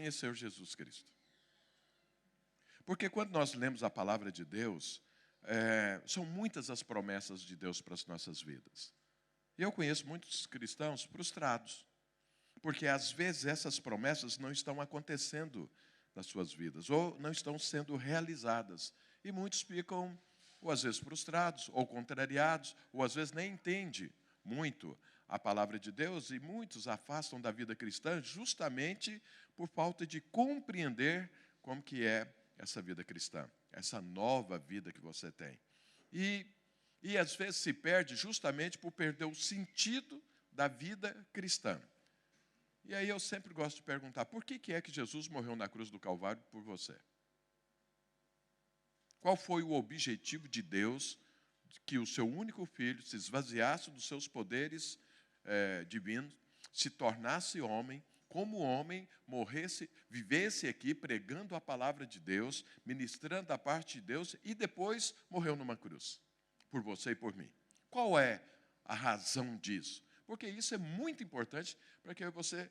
conhecer Jesus Cristo. Porque quando nós lemos a palavra de Deus, são muitas as promessas de Deus para as nossas vidas. E eu conheço muitos cristãos frustrados, porque às vezes essas promessas não estão acontecendo nas suas vidas, ou não estão sendo realizadas. E muitos ficam, ou às vezes frustrados, ou contrariados, ou às vezes nem entendem muito a palavra de Deus, e muitos afastam da vida cristã justamente por falta de compreender como que é essa vida cristã, essa nova vida que você tem. E às vezes se perde justamente por perder o sentido da vida cristã. E aí eu sempre gosto de perguntar, por que é que Jesus morreu na cruz do Calvário por você? Qual foi o objetivo de Deus que o seu único filho se esvaziasse dos seus poderes divinos, se tornasse homem, como homem, morresse, vivesse aqui pregando a palavra de Deus, ministrando a parte de Deus e depois morreu numa cruz, por você e por mim? Qual é a razão disso? Porque isso é muito importante para que você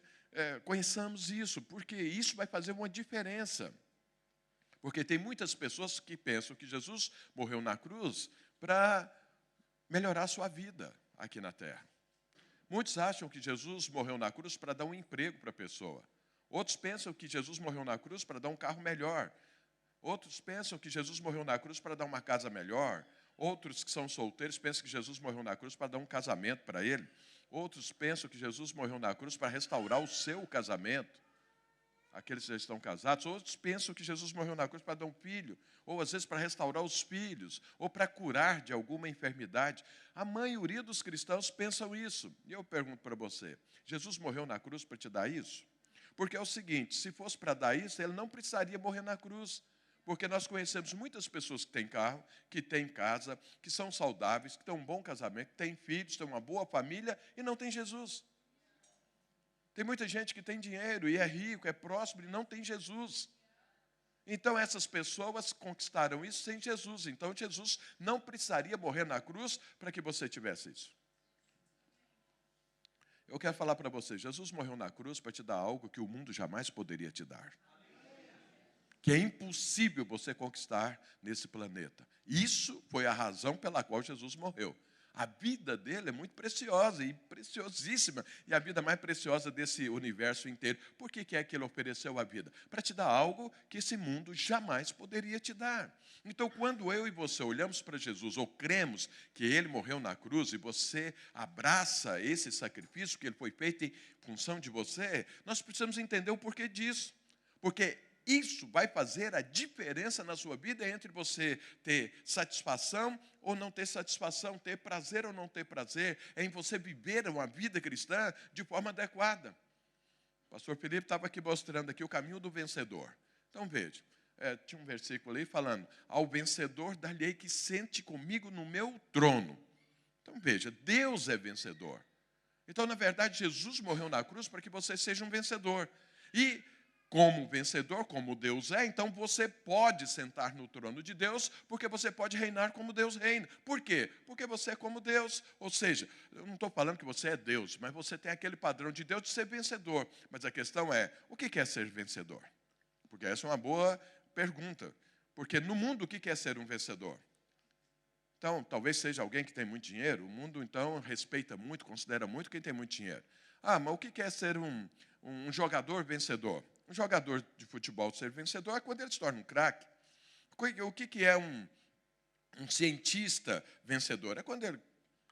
conheçamos isso, porque isso vai fazer uma diferença. Porque tem muitas pessoas que pensam que Jesus morreu na cruz para melhorar a sua vida aqui na terra. Muitos acham que Jesus morreu na cruz para dar um emprego para a pessoa. Outros pensam que Jesus morreu na cruz para dar um carro melhor. Outros pensam que Jesus morreu na cruz para dar uma casa melhor. Outros que são solteiros pensam que Jesus morreu na cruz para dar um casamento para ele. Outros pensam que Jesus morreu na cruz para restaurar o seu casamento. Aqueles que já estão casados. Outros pensam que Jesus morreu na cruz para dar um filho, ou às vezes para restaurar os filhos, ou para curar de alguma enfermidade. A maioria dos cristãos pensam isso. E eu pergunto para você, Jesus morreu na cruz para te dar isso? Porque é o seguinte, se fosse para dar isso, ele não precisaria morrer na cruz. Porque nós conhecemos muitas pessoas que têm carro, que têm casa, que são saudáveis, que têm um bom casamento, que têm filhos, têm uma boa família e não têm Jesus. Tem muita gente que tem dinheiro e é rico, é próspero e não tem Jesus. Então essas pessoas conquistaram isso sem Jesus. Então Jesus não precisaria morrer na cruz para que você tivesse isso. Eu quero falar para você, Jesus morreu na cruz para te dar algo que o mundo jamais poderia te dar. Que é impossível você conquistar nesse planeta. Isso foi a razão pela qual Jesus morreu. A vida dele é muito preciosa e preciosíssima. E a vida mais preciosa desse universo inteiro. Por que é que ele ofereceu a vida? Para te dar algo que esse mundo jamais poderia te dar. Então, quando eu e você olhamos para Jesus, ou cremos que ele morreu na cruz, e você abraça esse sacrifício que ele foi feito em função de você, nós precisamos entender o porquê disso. Porque isso vai fazer a diferença na sua vida entre você ter satisfação ou não ter satisfação, ter prazer ou não ter prazer, é em você viver uma vida cristã de forma adequada. O pastor Felipe estava aqui mostrando aqui o caminho do vencedor. Então veja, tinha um versículo aí falando, ao vencedor dar-lhe-ei que sente comigo no meu trono. Então veja, Deus é vencedor. Então na verdade Jesus morreu na cruz para que você seja um vencedor. E como vencedor, como Deus é, então você pode sentar no trono de Deus, porque você pode reinar como Deus reina. Por quê? Porque você é como Deus. Ou seja, eu não estou falando que você é Deus, mas você tem aquele padrão de Deus de ser vencedor. Mas a questão é, o que é ser vencedor? Porque essa é uma boa pergunta. Porque no mundo, o que é ser um vencedor? Então, talvez seja alguém que tem muito dinheiro. O mundo, então, respeita muito, considera muito quem tem muito dinheiro. Ah, mas o que é ser um jogador vencedor? Um jogador de futebol ser vencedor é quando ele se torna um craque. O que é um cientista vencedor? É quando ele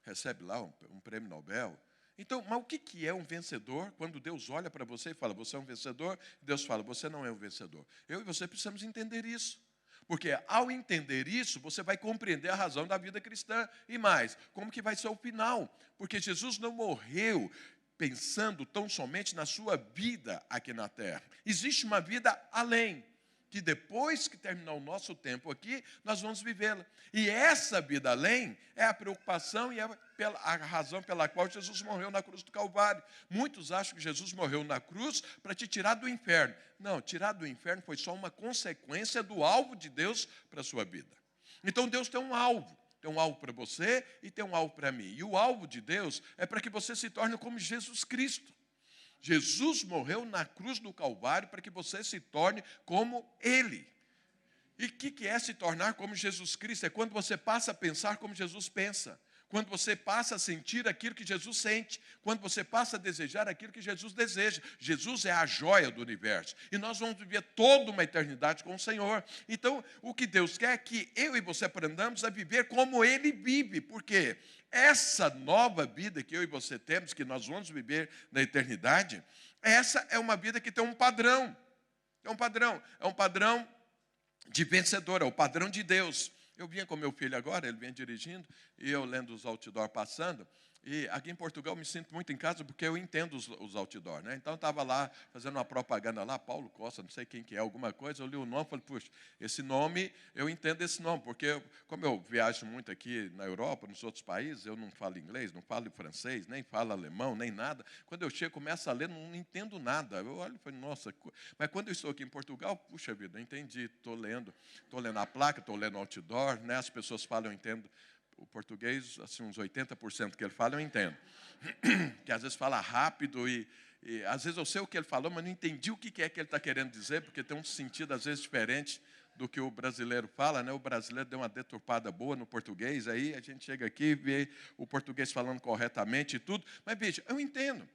recebe lá um prêmio Nobel. Então, mas o que é um vencedor? Quando Deus olha para você e fala, você é um vencedor, Deus fala, você não é um vencedor. Eu e você precisamos entender isso. Porque ao entender isso, você vai compreender a razão da vida cristã. E mais, como que vai ser o final? Porque Jesus não morreu pensando tão somente na sua vida aqui na terra. Existe uma vida além, que depois que terminar o nosso tempo aqui, nós vamos vivê-la. E essa vida além é a preocupação e a razão pela qual Jesus morreu na cruz do Calvário. Muitos acham que Jesus morreu na cruz para te tirar do inferno. Não, tirar do inferno foi só uma consequência do alvo de Deus para a sua vida. Então Deus tem um alvo. Tem um alvo para você e tem um alvo para mim. E o alvo de Deus é para que você se torne como Jesus Cristo. Jesus morreu na cruz do Calvário para que você se torne como Ele. E o que é se tornar como Jesus Cristo? É quando você passa a pensar como Jesus pensa. Quando você passa a sentir aquilo que Jesus sente. Quando você passa a desejar aquilo que Jesus deseja. Jesus é a joia do universo. E nós vamos viver toda uma eternidade com o Senhor. Então, o que Deus quer é que eu e você aprendamos a viver como Ele vive. Por quê? Essa nova vida que eu e você temos, que nós vamos viver na eternidade, essa é uma vida que tem um padrão. É um padrão de vencedor, é o padrão de Deus. Eu vinha com meu filho agora, ele vinha dirigindo, e eu lendo os outdoor passando, e aqui em Portugal eu me sinto muito em casa, porque eu entendo os outdoor, né? Então eu estava lá, fazendo uma propaganda lá, Paulo Costa, não sei quem que é, alguma coisa, eu li o nome e falei, puxa, esse nome, eu entendo esse nome, porque como eu viajo muito aqui na Europa, nos outros países, eu não falo inglês, não falo francês, nem falo alemão, nem nada. Quando eu chego, começo a ler, não entendo nada. Eu olho e falo, nossa, mas quando eu estou aqui em Portugal, puxa vida, eu entendi, estou lendo a placa, estou lendo outdoor, né? As pessoas falam, eu entendo. O português, assim, uns 80% que ele fala, eu entendo. Que às vezes fala rápido e às vezes eu sei o que ele falou, mas não entendi o que é que ele está querendo dizer, porque tem um sentido, às vezes, diferente do que o brasileiro fala, né? O brasileiro deu uma deturpada boa no português, aí a gente chega aqui e vê o português falando corretamente e tudo. Mas, veja, eu entendo.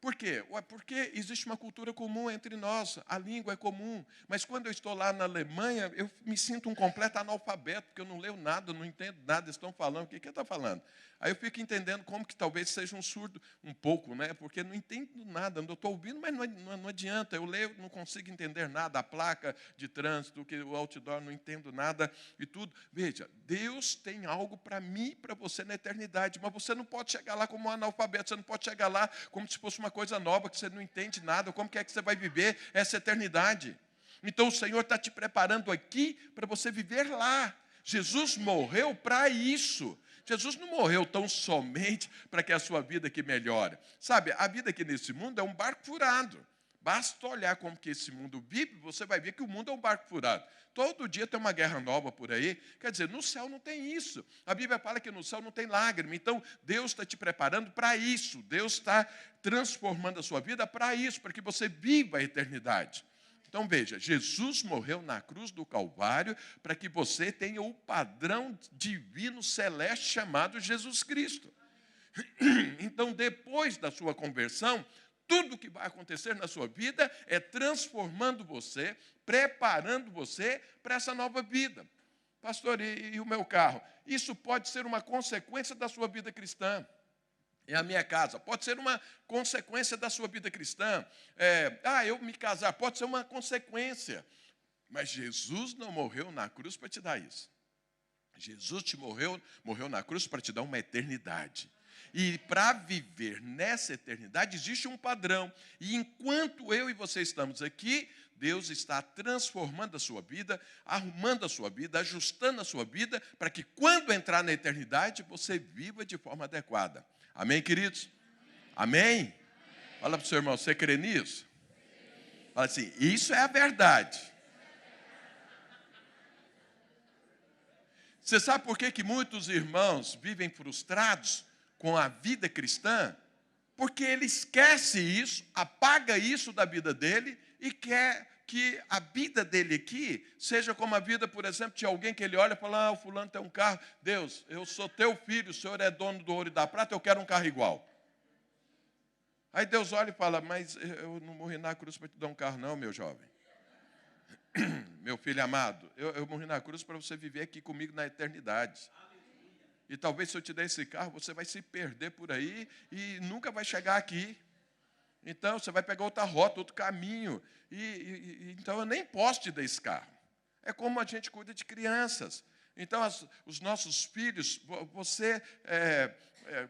Por quê? Porque existe uma cultura comum entre nós, a língua é comum. Mas quando eu estou lá na Alemanha, eu me sinto um completo analfabeto, porque eu não leio nada, não entendo nada, eles estão falando, o que ele está falando? Aí eu fico entendendo como que talvez seja um surdo, um pouco, né? Porque não entendo nada, eu estou ouvindo, mas não adianta, eu leio, não consigo entender nada, a placa de trânsito, que o outdoor, não entendo nada e tudo. Veja, Deus tem algo para mim e para você na eternidade, mas você não pode chegar lá como um analfabeto, você não pode chegar lá como se fosse uma coisa nova, que você não entende nada, como que é que você vai viver essa eternidade? Então o Senhor está te preparando aqui para você viver lá. Jesus morreu para isso. Jesus não morreu tão somente para que a sua vida aqui melhore. Sabe, a vida aqui nesse mundo é um barco furado. Basta olhar como que esse mundo vive, você vai ver que o mundo é um barco furado. Todo dia tem uma guerra nova por aí. Quer dizer, no céu não tem isso. A Bíblia fala que no céu não tem lágrima. Então, Deus está te preparando para isso. Deus está transformando a sua vida para isso, para que você viva a eternidade. Então, veja, Jesus morreu na cruz do Calvário para que você tenha o padrão divino celeste chamado Jesus Cristo. Então, depois da sua conversão, tudo que vai acontecer na sua vida é transformando você, preparando você para essa nova vida. Pastor, e o meu carro? Isso pode ser uma consequência da sua vida cristã. E a minha casa pode ser uma consequência da sua vida cristã. Eu me casar pode ser uma consequência. Mas Jesus não morreu na cruz para te dar isso. Jesus morreu na cruz para te dar uma eternidade. E para viver nessa eternidade existe um padrão. E enquanto eu e você estamos aqui, Deus está transformando a sua vida, arrumando a sua vida, ajustando a sua vida, para que quando entrar na eternidade, você viva de forma adequada. Amém, queridos? Amém? Fala para o seu irmão, você crê nisso? Fala assim, isso é a verdade. Você sabe por que muitos irmãos vivem frustrados com a vida cristã? Porque ele esquece isso, apaga isso da vida dele e quer que a vida dele aqui seja como a vida, por exemplo, de alguém que ele olha e fala, o fulano tem um carro. Deus, eu sou teu filho, o Senhor é dono do ouro e da prata, eu quero um carro igual. Aí Deus olha e fala, mas eu não morri na cruz para te dar um carro não, meu jovem. Meu filho amado, eu morri na cruz para você viver aqui comigo na eternidade. E talvez se eu te der esse carro, você vai se perder por aí e nunca vai chegar aqui. Então, você vai pegar outra rota, outro caminho. Então, eu nem posso te dar esse carro. É como a gente cuida de crianças. Então, os nossos filhos, você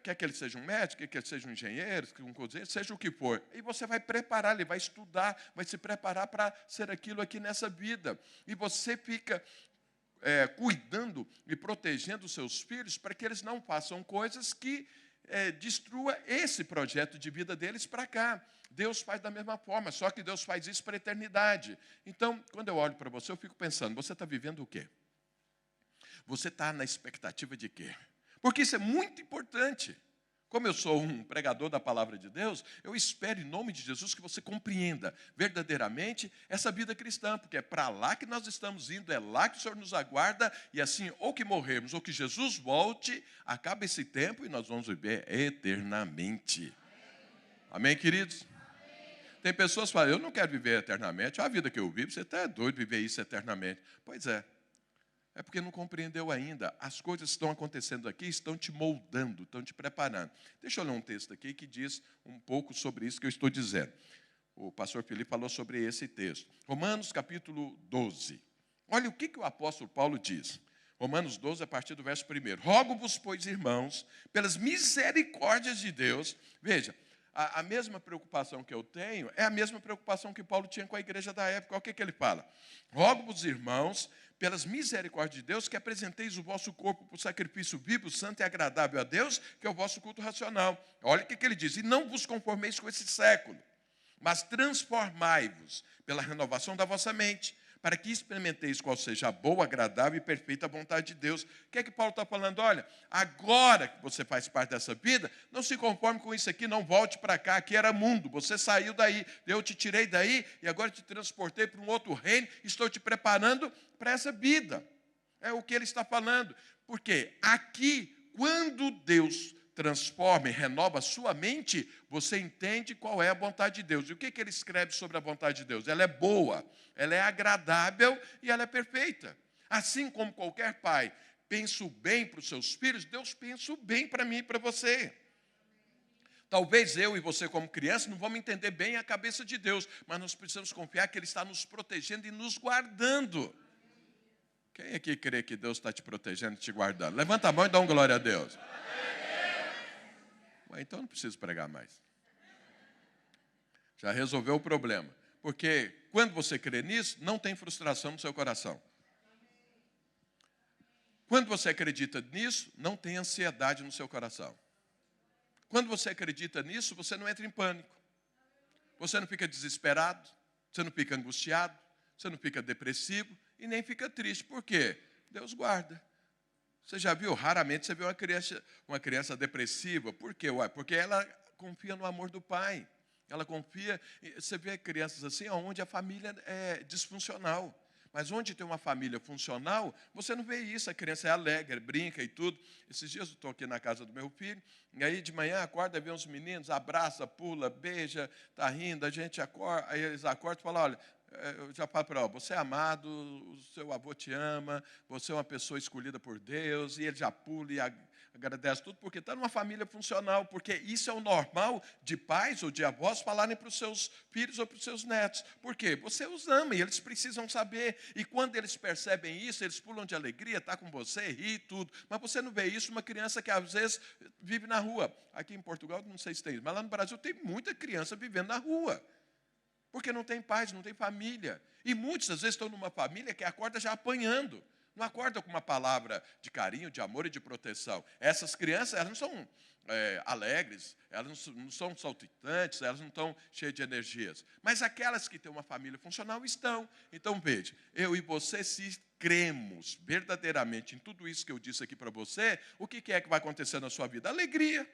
quer que ele seja um médico, quer que ele seja um engenheiro, um cozinheiro, seja o que for. E você vai preparar, ele vai estudar, vai se preparar para ser aquilo aqui nessa vida. E você fica cuidando e protegendo os seus filhos para que eles não façam coisas que destrua esse projeto de vida deles para cá. Deus faz da mesma forma, só que Deus faz isso para a eternidade. Então, quando eu olho para você, eu fico pensando, você está vivendo o quê? Você está na expectativa de quê? Porque isso é muito importante. Como eu sou um pregador da palavra de Deus, eu espero em nome de Jesus que você compreenda verdadeiramente essa vida cristã, porque é para lá que nós estamos indo, é lá que o Senhor nos aguarda, e assim, ou que morrermos, ou que Jesus volte, acaba esse tempo e nós vamos viver eternamente. Amém, queridos? Tem pessoas que falam, eu não quero viver eternamente, a vida que eu vivo, você está doido de viver isso eternamente. Pois é. É porque não compreendeu ainda. As coisas que estão acontecendo aqui estão te moldando, estão te preparando. Deixa eu ler um texto aqui que diz um pouco sobre isso que eu estou dizendo. O pastor Felipe falou sobre esse texto. Romanos capítulo 12. Olha o que o apóstolo Paulo diz. Romanos 12, a partir do verso 1. Rogo-vos, pois, irmãos, pelas misericórdias de Deus. Veja, a mesma preocupação que eu tenho é a mesma preocupação que Paulo tinha com a igreja da época. Olha o que ele fala. Rogo-vos, irmãos, pelas misericórdias de Deus, que apresenteis o vosso corpo por sacrifício vivo, santo e agradável a Deus, que é o vosso culto racional. Olha o que ele diz. E não vos conformeis com esse século, mas transformai-vos pela renovação da vossa mente, para que experimenteis qual seja a boa, agradável e perfeita vontade de Deus. O que é que Paulo está falando? Olha, agora que você faz parte dessa vida, não se conforme com isso aqui, não volte para cá, aqui era mundo, você saiu daí, eu te tirei daí e agora te transportei para um outro reino, estou te preparando para essa vida. É o que ele está falando. Porque aqui, quando Deus transforma e renova a sua mente, você entende qual é a vontade de Deus. E o que ele escreve sobre a vontade de Deus? Ela é boa, ela é agradável e ela é perfeita. Assim como qualquer pai pensa o bem para os seus filhos, Deus pensa o bem para mim e para você. Talvez eu e você, como criança, não vamos entender bem a cabeça de Deus, mas nós precisamos confiar que Ele está nos protegendo e nos guardando. Quem aqui crê que Deus está te protegendo e te guardando? Levanta a mão e dá um glória a Deus. Então não preciso pregar mais. Já resolveu o problema. Porque quando você crê nisso, não tem frustração no seu coração. Quando você acredita nisso, não tem ansiedade no seu coração. Quando você acredita nisso, você não entra em pânico. Você não fica desesperado, você não fica angustiado, você não fica depressivo e nem fica triste. Por quê? Deus guarda. Você já viu? Raramente você vê uma criança depressiva. Por quê? Ué, porque ela confia no amor do pai. Ela confia. Você vê crianças assim, onde a família é disfuncional. Mas onde tem uma família funcional, você não vê isso. A criança é alegre, brinca e tudo. Esses dias eu estou aqui na casa do meu filho, e aí de manhã acorda, vê uns meninos, abraça, pula, beija, está rindo, a gente acorda, aí eles acordam e falam, olha, eu já falo para ele, você é amado, o seu avô te ama, você é uma pessoa escolhida por Deus, e ele já pula e agradece tudo, porque está numa família funcional, porque isso é o normal de pais ou de avós falarem para os seus filhos ou para os seus netos. Por quê? Você os ama e eles precisam saber, e quando eles percebem isso, eles pulam de alegria, está com você, ri e tudo, mas você não vê isso numa criança que às vezes vive na rua. Aqui em Portugal, não sei se tem isso, mas lá no Brasil tem muita criança vivendo na rua. Porque não tem pais, não tem família. E muitas, às vezes, estão numa família que acorda já apanhando. Não acorda com uma palavra de carinho, de amor e de proteção. Essas crianças, elas não são alegres, elas não são saltitantes, elas não estão cheias de energias. Mas aquelas que têm uma família funcional estão. Então, veja, eu e você, se cremos verdadeiramente em tudo isso que eu disse aqui para você, o que é que vai acontecer na sua vida? Alegria,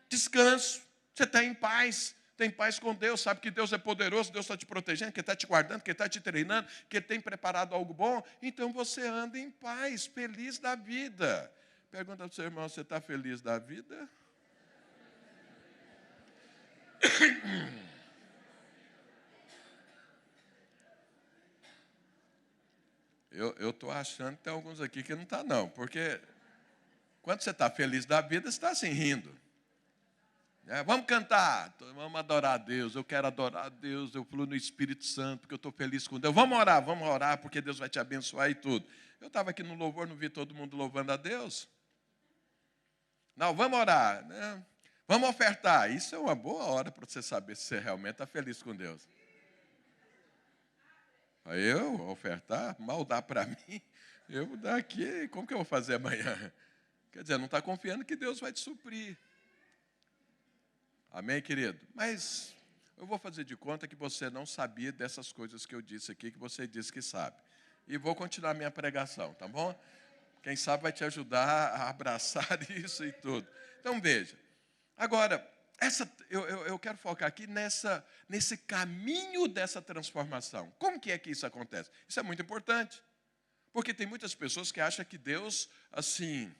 descanso, você está em paz. Tem paz com Deus, sabe que Deus é poderoso, Deus está te protegendo, que Ele está te guardando, que Ele está te treinando, que Ele tem preparado algo bom. Então você anda em paz, feliz da vida. Pergunta para o seu irmão, você está feliz da vida? Eu estou achando que tem alguns aqui que não está não, porque quando você está feliz da vida, você está assim rindo. Vamos cantar, vamos adorar a Deus, eu quero adorar a Deus, eu fluo no Espírito Santo, porque eu estou feliz com Deus. Vamos orar, porque Deus vai te abençoar e tudo. Eu estava aqui no louvor, não vi todo mundo louvando a Deus. Não, vamos orar, né? Vamos ofertar. Isso é uma boa hora para você saber se você realmente está feliz com Deus. Aí eu ofertar, mal dá para mim, eu vou dar aqui, como que eu vou fazer amanhã? Quer dizer, não está confiando que Deus vai te suprir. Amém, querido? Mas eu vou fazer de conta que você não sabia dessas coisas que eu disse aqui, que você disse que sabe. E vou continuar minha pregação, tá bom? Quem sabe vai te ajudar a abraçar isso e tudo. Então, veja. Agora, eu quero focar aqui nesse caminho dessa transformação. Como que é que isso acontece? Isso é muito importante. Porque tem muitas pessoas que acham que Deus, assim,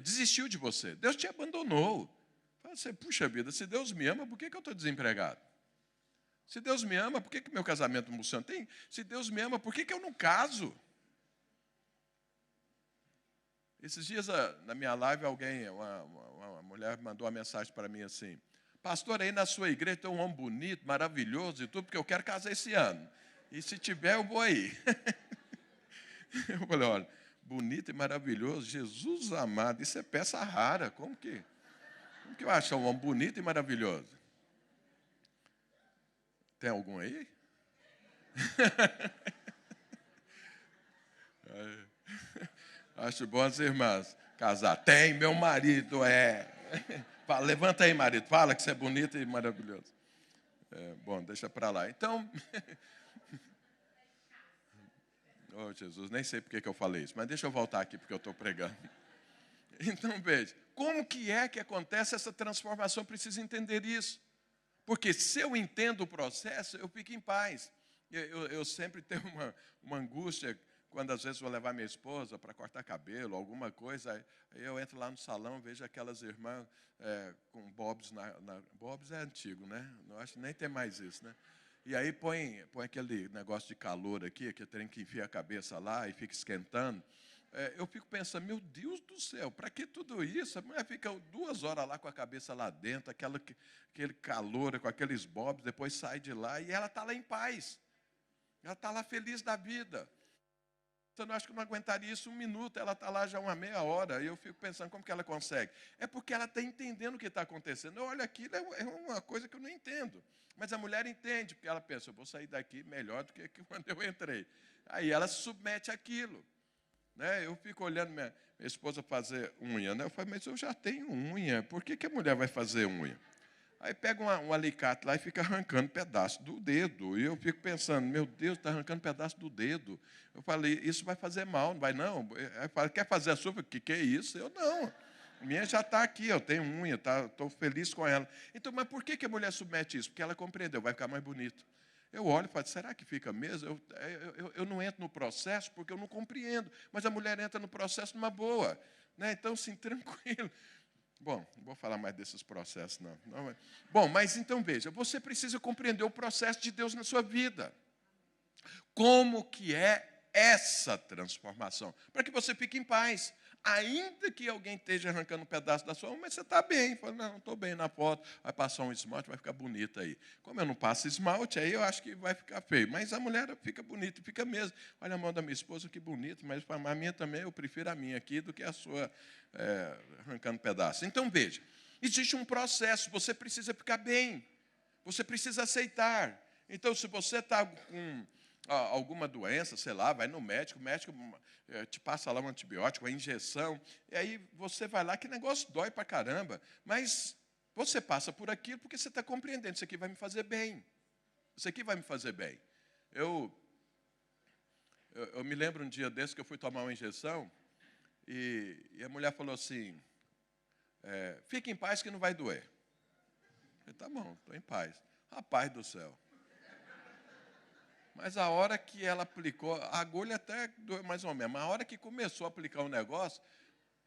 desistiu de você. Deus te abandonou. Fala assim, puxa vida, se Deus me ama, por que eu estou desempregado? Se Deus me ama, por que meu casamento não funciona? Se Deus me ama, por que eu não caso? Esses dias, na minha live, uma mulher mandou uma mensagem para mim assim, pastor, aí na sua igreja tem um homem bonito, maravilhoso e tudo, porque eu quero casar esse ano. E se tiver, eu vou aí. Eu falei, olha, bonito e maravilhoso, Jesus amado, isso é peça rara. Como que eu acho um homem bonito e maravilhoso? Tem algum aí? Acho bom as irmãs casar. Tem, meu marido Fala, levanta aí, marido, fala que você é bonito e maravilhoso. Bom, deixa para lá. Então, oh, Jesus, nem sei porque que eu falei isso, mas deixa eu voltar aqui porque eu estou pregando. Então, veja, como que é que acontece essa transformação? Eu preciso entender isso. Porque se eu entendo o processo, eu fico em paz. Eu sempre tenho uma angústia quando às vezes vou levar minha esposa para cortar cabelo, alguma coisa, aí eu entro lá no salão, vejo aquelas irmãs com bobs bobs é antigo, né? Não acho que nem tem mais isso, né? E aí põe aquele negócio de calor aqui, que tem que enfiar a cabeça lá e fica esquentando. Eu fico pensando, meu Deus do céu, para que tudo isso? A mulher fica 2 horas lá com a cabeça lá dentro, aquele calor, com aqueles bobs, depois sai de lá e ela está lá em paz. Ela está lá feliz da vida. Então, eu acho que não aguentaria isso 1 minuto, ela está lá já uma meia hora, e eu fico pensando como que ela consegue. É porque ela está entendendo o que está acontecendo. Olha, aquilo é uma coisa que eu não entendo. Mas a mulher entende, porque ela pensa, eu vou sair daqui melhor do que quando eu entrei. Aí ela se submete àquilo. Né? Eu fico olhando minha esposa fazer unha, né? Eu falo, mas eu já tenho unha, por que a mulher vai fazer unha? Aí pega um alicate lá e fica arrancando pedaço do dedo. E eu fico pensando, meu Deus, está arrancando pedaço do dedo. Eu falei, isso vai fazer mal, não vai não? Aí fala, quer fazer a sua? O que é isso? Eu não. A minha já está aqui, eu tenho unha, estou feliz com ela. Então, mas por que a mulher submete isso? Porque ela compreendeu, vai ficar mais bonito. Eu olho e falo, será que fica mesmo? Eu não entro no processo porque eu não compreendo. Mas a mulher entra no processo numa boa. Né? Então, sim, tranquilo. Bom, não vou falar mais desses processos, não. Bom, mas então veja, você precisa compreender o processo de Deus na sua vida. Como que é essa transformação? Para que você fique em paz. Ainda que alguém esteja arrancando um pedaço da sua mão, mas você está bem. Fala, não estou bem na foto, vai passar um esmalte, vai ficar bonito aí. Como eu não passo esmalte, aí eu acho que vai ficar feio. Mas a mulher fica bonita, fica mesmo. Olha a mão da minha esposa, que bonito, mas a minha também, eu prefiro a minha aqui do que a sua arrancando pedaço. Então, veja, existe um processo, você precisa ficar bem, você precisa aceitar. Então, se você está com alguma doença, sei lá, vai no médico, o médico te passa lá um antibiótico, uma injeção, e aí você vai lá, que negócio dói pra caramba, mas você passa por aquilo porque você está compreendendo, isso aqui vai me fazer bem, isso aqui vai me fazer bem. Eu me lembro um dia desse que eu fui tomar uma injeção, e a mulher falou assim, fique em paz que não vai doer. Eu falei, tá bom, estou em paz. Rapaz do céu. Mas a hora que ela aplicou, a agulha até doeu mais ou menos, mas a hora que começou a aplicar o negócio,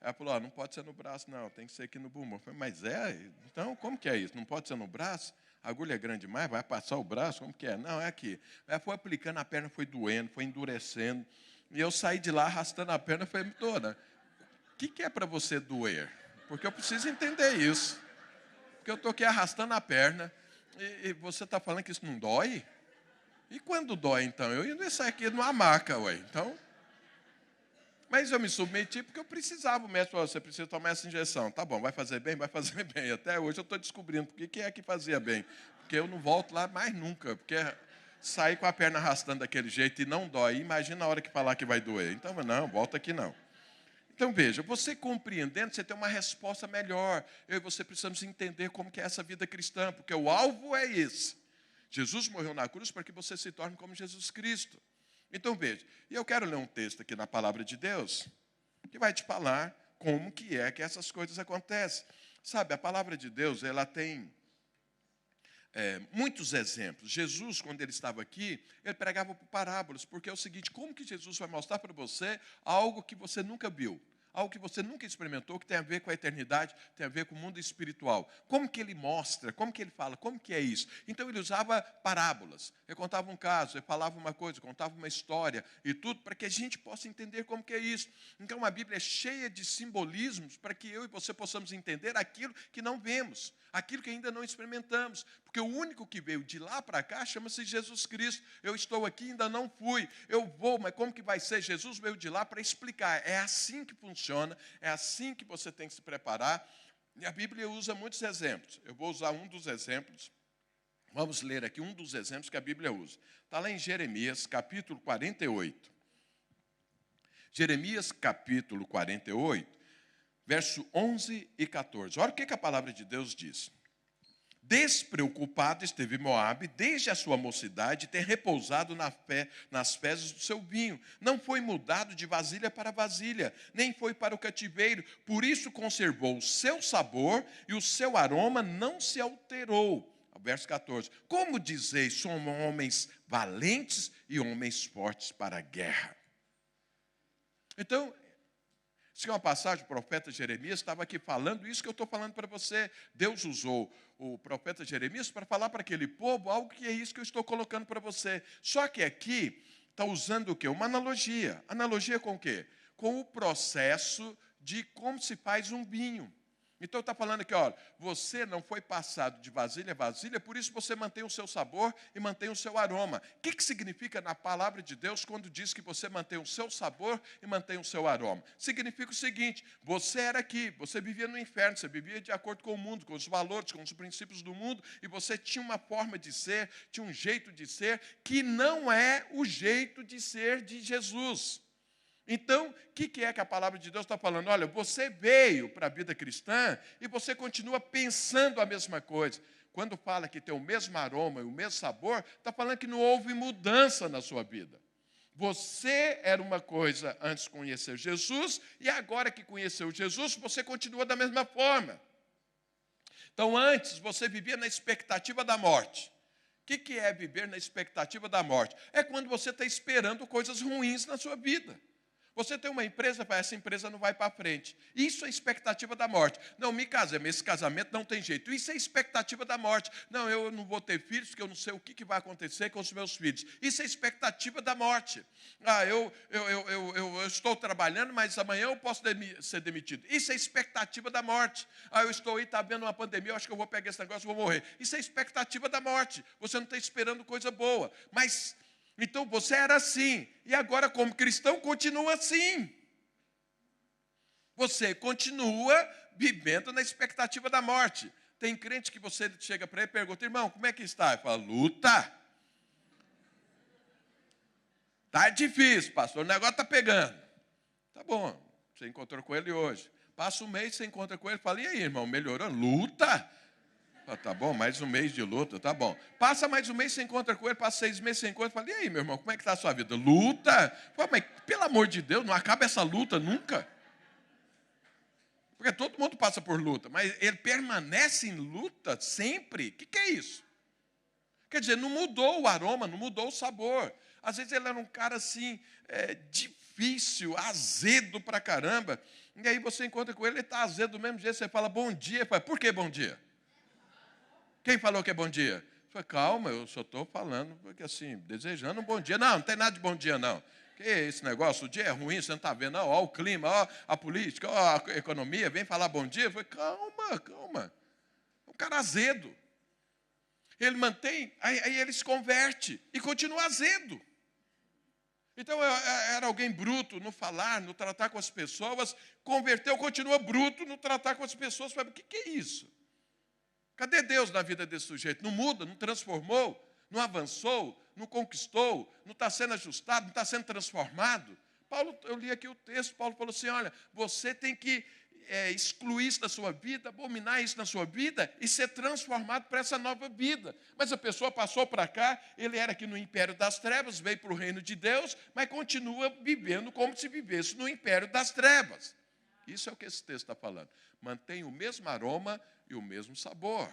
ela falou, não pode ser no braço não, tem que ser aqui no bumbum. Eu falei, mas então como que é isso? Não pode ser no braço? A agulha é grande demais, vai passar o braço? Como que é? Não, é aqui. Ela foi aplicando, a perna foi doendo, foi endurecendo, e eu saí de lá arrastando a perna e falei, dona, o que é para você doer? Porque eu preciso entender isso. Porque eu estou aqui arrastando a perna, e você está falando que isso não dói? E quando dói, então? Eu ia sair aqui numa maca, ué. Então, mas eu me submeti porque eu precisava. O médico falou, você precisa tomar essa injeção. Tá bom, vai fazer bem? Vai fazer bem. Até hoje eu estou descobrindo porque que é que fazia bem. Porque eu não volto lá mais nunca. Porque sair com a perna arrastando daquele jeito e não dói. Imagina a hora que falar que vai doer. Então, não, volta aqui não. Então, veja, você compreendendo, você tem uma resposta melhor. Eu e você precisamos entender como que é essa vida cristã, porque o alvo é esse. Jesus morreu na cruz para que você se torne como Jesus Cristo. Então, veja, e eu quero ler um texto aqui na Palavra de Deus, que vai te falar como que é que essas coisas acontecem. Sabe, a palavra de Deus, ela tem muitos exemplos. Jesus, quando ele estava aqui, ele pregava por parábolas, porque é o seguinte, como que Jesus vai mostrar para você algo que você nunca viu? Algo que você nunca experimentou, que tem a ver com a eternidade, tem a ver com o mundo espiritual. Como que ele mostra, como que ele fala, como que é isso? Então ele usava parábolas. Ele contava um caso, ele falava uma coisa, contava uma história e tudo, para que a gente possa entender como que é isso. Então a Bíblia é cheia de simbolismos para que eu e você possamos entender aquilo que não vemos, aquilo que ainda não experimentamos. Porque o único que veio de lá para cá chama-se Jesus Cristo. Eu estou aqui, ainda não fui. Eu vou, mas como que vai ser? Jesus veio de lá para explicar. É assim que funciona, é assim que você tem que se preparar. E a Bíblia usa muitos exemplos. Eu vou usar um dos exemplos. Vamos ler aqui um dos exemplos que a Bíblia usa. Está lá em Jeremias, capítulo 48. Jeremias, capítulo 48, verso 11 e 14. Olha o que a palavra de Deus diz. Despreocupado esteve Moabe desde a sua mocidade, ter repousado nas fezes do seu vinho. Não foi mudado de vasilha para vasilha, nem foi para o cativeiro. Por isso conservou o seu sabor e o seu aroma não se alterou. Verso 14. Como dizeis, somos homens valentes e homens fortes para a guerra. Então, isso é uma passagem, o profeta Jeremias estava aqui falando isso que eu estou falando para você. Deus usou o profeta Jeremias para falar para aquele povo algo que é isso que eu estou colocando para você. Só que aqui está usando o quê? Uma analogia. Analogia com o quê? Com o processo de como se faz um vinho. Então está falando aqui, olha, você não foi passado de vasilha a vasilha, por isso você mantém o seu sabor e mantém o seu aroma. O que significa na palavra de Deus quando diz que você mantém o seu sabor e mantém o seu aroma? Significa o seguinte, você era aqui, você vivia no inferno, você vivia de acordo com o mundo, com os valores, com os princípios do mundo, e você tinha uma forma de ser, tinha um jeito de ser, que não é o jeito de ser de Jesus. Então, o que é que a palavra de Deus está falando? Olha, você veio para a vida cristã e você continua pensando a mesma coisa. Quando fala que tem o mesmo aroma e o mesmo sabor, está falando que não houve mudança na sua vida. Você era uma coisa antes de conhecer Jesus e agora que conheceu Jesus, você continua da mesma forma. Então, antes você vivia na expectativa da morte. O que é viver na expectativa da morte? É quando você está esperando coisas ruins na sua vida. Você tem uma empresa, essa empresa não vai para frente. Isso é expectativa da morte. Não, me casei, mas esse casamento não tem jeito. Isso é expectativa da morte. Não, eu não vou ter filhos, porque eu não sei o que vai acontecer com os meus filhos. Isso é expectativa da morte. Eu estou trabalhando, mas amanhã eu posso ser demitido. Isso é expectativa da morte. Eu estou aí, está havendo uma pandemia, eu acho que eu vou pegar esse negócio e vou morrer. Isso é expectativa da morte. Você não está esperando coisa boa. Mas então você era assim, e agora como cristão continua assim. Você continua vivendo na expectativa da morte. Tem crente que você chega para ele e pergunta, irmão, como é que está? Ele fala, luta. Está difícil, pastor, o negócio está pegando. Tá bom, você encontrou com ele hoje. Passa um mês, você encontra com ele e fala, e aí, irmão, melhorou? Luta. Tá bom, mais um mês de luta, tá bom. Passa mais um mês, você encontra com ele, passa 6 meses, você encontra, fala, e aí, meu irmão, como é que está a sua vida? Luta? Fala, mas, pelo amor de Deus, não acaba essa luta nunca. Porque todo mundo passa por luta, mas ele permanece em luta sempre. O que é isso? Quer dizer, não mudou o aroma, não mudou o sabor. Às vezes ele era um cara assim, difícil, azedo pra caramba, e aí você encontra com ele, ele está azedo do mesmo jeito, você fala, bom dia, fala, por que bom dia? Quem falou que é bom dia? Eu falei, calma, eu só estou falando, porque assim, desejando um bom dia. Não tem nada de bom dia, não. Que esse negócio, o dia é ruim, você não está vendo, não. Ó o clima, ó a política, ó a economia, vem falar bom dia. Eu falei, calma. É um cara azedo. Ele mantém, aí ele se converte e continua azedo. Então, era alguém bruto no falar, no tratar com as pessoas, converteu, continua bruto no tratar com as pessoas. Eu falei, o que é isso? Cadê Deus na vida desse sujeito? Não muda, não transformou, não avançou, não conquistou, não está sendo ajustado, não está sendo transformado. Paulo, eu li aqui o texto, Paulo falou assim, olha, você tem que excluir isso da sua vida, abominar isso na sua vida e ser transformado para essa nova vida. Mas a pessoa passou para cá, ele era aqui no império das trevas, veio para o reino de Deus, mas continua vivendo como se vivesse no império das trevas. Isso é o que esse texto está falando. Mantém o mesmo aroma e o mesmo sabor.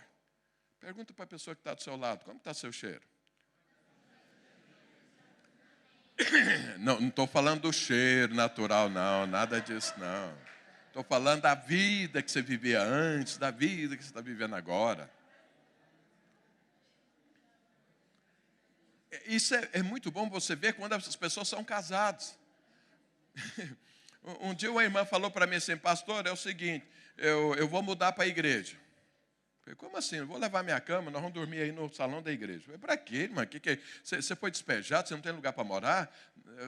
Pergunta para a pessoa que está do seu lado, como está seu cheiro? Não estou falando do cheiro natural, não, nada disso, não. Estou falando da vida que você vivia antes, da vida que você está vivendo agora. Isso é muito bom você ver quando as pessoas são casadas. Um dia uma irmã falou para mim assim, pastor, é o seguinte, eu vou mudar para a igreja. Eu falei, como assim? Eu vou levar minha cama, nós vamos dormir aí no salão da igreja. Eu falei, para quê, irmã? Você foi despejado, você não tem lugar para morar?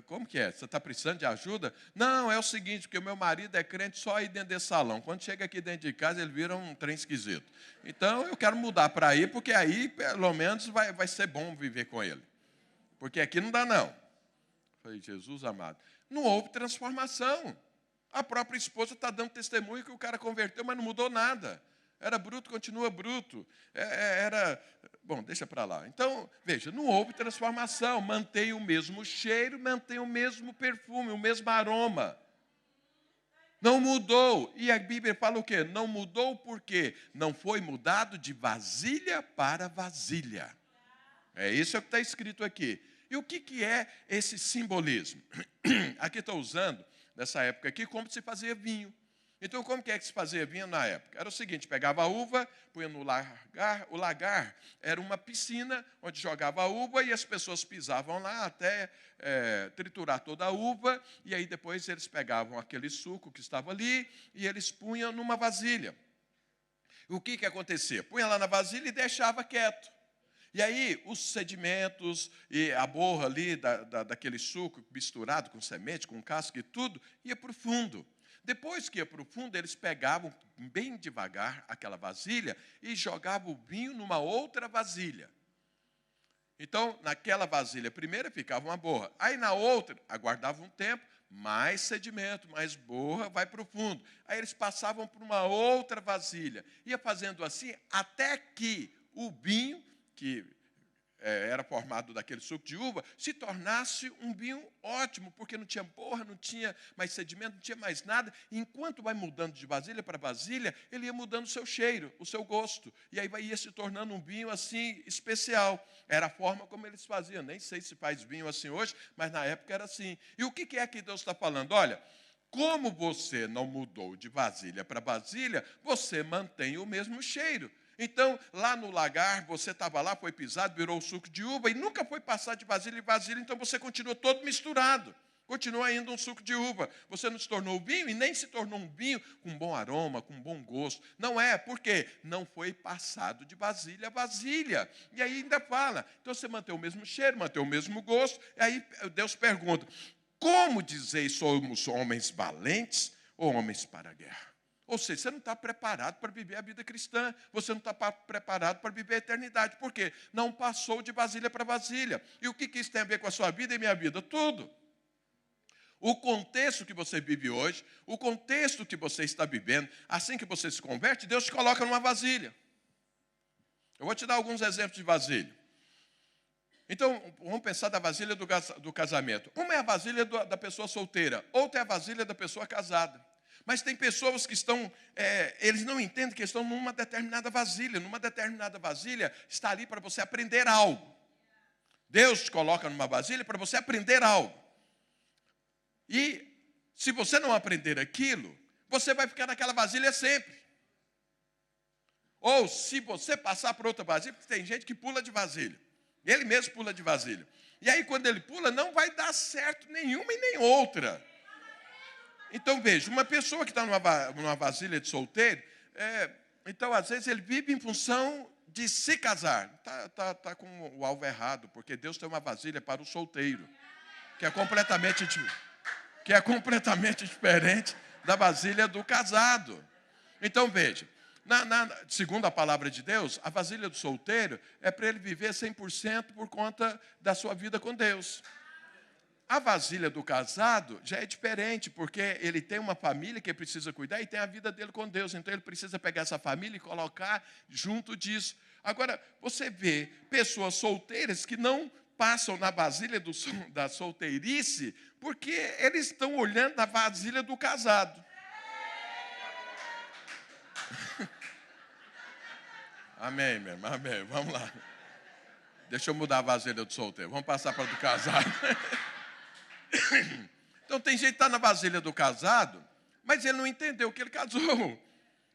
Como que é? Você está precisando de ajuda? Não, é o seguinte, porque o meu marido é crente só aí dentro desse salão. Quando chega aqui dentro de casa, ele vira um trem esquisito. Então, eu quero mudar para aí, porque aí, pelo menos, vai ser bom viver com ele. Porque aqui não dá, não. Eu falei, Jesus amado. Não houve transformação. A própria esposa está dando testemunho que o cara converteu, mas não mudou nada. Era bruto, continua bruto. Bom, deixa para lá. Então, veja, não houve transformação. Mantém o mesmo cheiro, mantém o mesmo perfume, o mesmo aroma. Não mudou. E a Bíblia fala o quê? Não mudou porque não foi mudado de vasilha para vasilha. É isso que está escrito aqui. E o que é esse simbolismo? Aqui estou usando, nessa época aqui, como se fazia vinho. Então, como que se fazia vinho na época? Era o seguinte, pegava a uva, punha no lagar. O lagar era uma piscina onde jogava a uva e as pessoas pisavam lá até triturar toda a uva. E aí depois eles pegavam aquele suco que estava ali e eles punham numa vasilha. O que acontecia? Punha lá na vasilha e deixava quieto. E aí os sedimentos e a borra ali daquele suco misturado com semente, com casca e tudo, ia para o fundo. Depois que ia para o fundo, eles pegavam bem devagar aquela vasilha e jogavam o vinho numa outra vasilha. Então, naquela vasilha primeira ficava uma borra. Aí na outra, aguardavam um tempo, mais sedimento, mais borra, vai para o fundo. Aí eles passavam para uma outra vasilha. Ia fazendo assim até que o vinho, que era formado daquele suco de uva, se tornasse um vinho ótimo, porque não tinha borra, não tinha mais sedimento, não tinha mais nada. E enquanto vai mudando de vasilha para vasilha, ele ia mudando o seu cheiro, o seu gosto. E aí ia se tornando um vinho assim especial. Era a forma como eles faziam. Nem sei se faz vinho assim hoje, mas na época era assim. E o que é que Deus está falando? Olha, como você não mudou de vasilha para vasilha, você mantém o mesmo cheiro. Então, lá no lagar, você estava lá, foi pisado, virou o suco de uva e nunca foi passar de vasilha em vasilha, então você continua todo misturado. Continua ainda um suco de uva. Você não se tornou vinho e nem se tornou um vinho com bom aroma, com bom gosto. Não é, porque não foi passado de vasilha a vasilha. E aí ainda fala, então você mantém o mesmo cheiro, mantém o mesmo gosto. E aí Deus pergunta, como dizeis somos homens valentes ou homens para a guerra? Ou seja, você não está preparado para viver a vida cristã. Você não está preparado para viver a eternidade. Por quê? Não passou de vasilha para vasilha. E o que isso tem a ver com a sua vida e minha vida? Tudo. O contexto que você vive hoje, o contexto que você está vivendo, assim que você se converte, Deus te coloca numa vasilha. Eu vou te dar alguns exemplos de vasilha. Então, vamos pensar da vasilha do casamento. Uma é a vasilha da pessoa solteira, outra é a vasilha da pessoa casada. Mas tem pessoas que estão, eles não entendem que estão numa determinada vasilha. Numa determinada vasilha está ali para você aprender algo. Deus te coloca numa vasilha para você aprender algo. E se você não aprender aquilo, você vai ficar naquela vasilha sempre. Ou se você passar para outra vasilha, porque tem gente que pula de vasilha. Ele mesmo pula de vasilha. E aí quando ele pula, não vai dar certo nenhuma e nem outra. Então, veja, uma pessoa que está numa vasilha de solteiro, então, às vezes, ele vive em função de se casar. Está com o alvo errado, porque Deus tem uma vasilha para o solteiro, que é completamente diferente da vasilha do casado. Então, veja, segundo a palavra de Deus, a vasilha do solteiro é para ele viver 100% por conta da sua vida com Deus. a vasilha do casado já é diferente, porque ele tem uma família que ele precisa cuidar e tem a vida dele com Deus. Então, ele precisa pegar essa família e colocar junto disso. Agora, você vê pessoas solteiras que não passam na vasilha da solteirice, porque eles estão olhando na vasilha do casado. Amém, meu irmão, amém. Vamos lá. Deixa eu mudar a vasilha do solteiro. Vamos passar para a do casado. Então, tem gente que está na vasilha do casado, mas ele não entendeu que ele casou.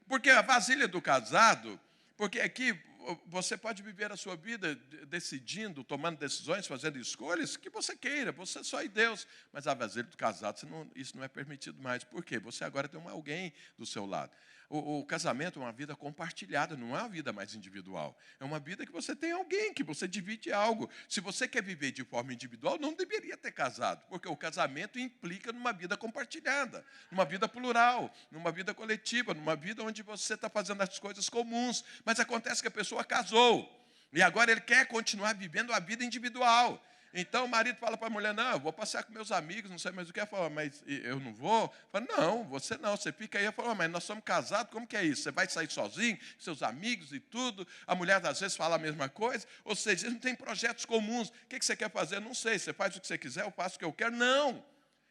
Porque a vasilha do casado, porque aqui você pode viver a sua vida decidindo, tomando decisões, fazendo escolhas que você queira, você só é Deus. Mas a vasilha do casado, isso não é permitido mais. Por quê? Você agora tem alguém do seu lado. O casamento é uma vida compartilhada, não é uma vida mais individual. É uma vida que você tem alguém, que você divide algo. Se você quer viver de forma individual, não deveria ter casado, porque o casamento implica numa vida compartilhada, numa vida plural, numa vida coletiva, numa vida onde você está fazendo as coisas comuns. Mas acontece que a pessoa casou, e agora ele quer continuar vivendo a vida individual. Então o marido fala para a mulher, não, eu vou passear com meus amigos, não sei mais o que. Ela fala, mas eu não vou? Fala, não, você não, você fica aí. Ela fala, mas nós somos casados, como que é isso? Você vai sair sozinho, seus amigos e tudo? A mulher às vezes fala a mesma coisa, ou seja, não tem projetos comuns. O que você quer fazer? Não sei, você faz o que você quiser, eu faço o que eu quero. Não.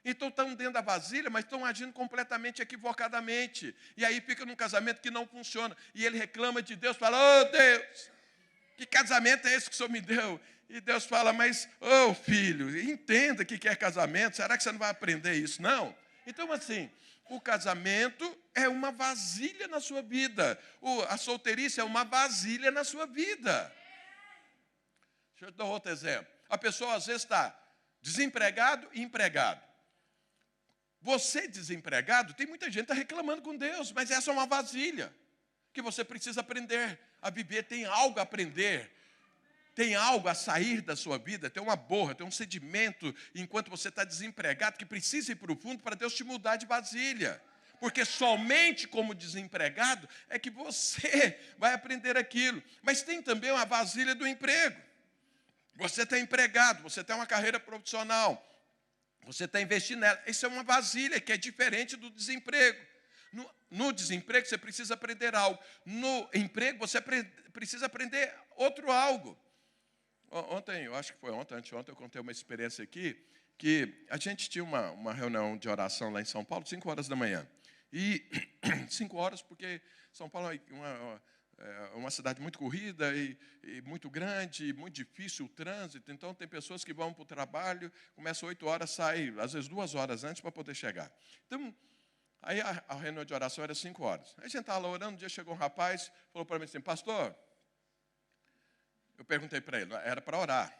Então estão dentro da vasilha, mas estão agindo completamente equivocadamente. E aí fica num casamento que não funciona. E ele reclama de Deus, fala, oh Deus, que casamento é esse que o Senhor me deu? E Deus fala, mas, filho, entenda o que é casamento, será que você não vai aprender isso? Não. Então, assim, o casamento é uma vasilha na sua vida. A solteirice é uma vasilha na sua vida. Deixa eu dar outro exemplo. A pessoa, às vezes, está desempregado e empregado. Você, desempregado, tem muita gente que está reclamando com Deus, mas essa é uma vasilha que você precisa aprender a viver, tem algo a aprender. Tem algo a sair da sua vida, tem uma borra, tem um sedimento, enquanto você está desempregado, que precisa ir para o fundo para Deus te mudar de vasilha. Porque somente como desempregado é que você vai aprender aquilo. Mas tem também uma vasilha do emprego. Você está empregado, você tem uma carreira profissional, você está investindo nela. Isso é uma vasilha que é diferente do desemprego. No desemprego você precisa aprender algo. No emprego você precisa aprender outro algo. Ontem, eu acho que foi anteontem, eu contei uma experiência aqui, que a gente tinha uma reunião de oração lá em São Paulo, 5 horas da manhã. E 5 horas, porque São Paulo é uma cidade muito corrida e muito grande, muito difícil o trânsito. Então, tem pessoas que vão para o trabalho, começam 8 horas, saem, às vezes 2 horas antes para poder chegar. Então, aí a reunião de oração era 5 horas. Aí a gente estava lá orando, um dia chegou um rapaz, falou para mim assim, pastor, eu perguntei para ele, era para orar.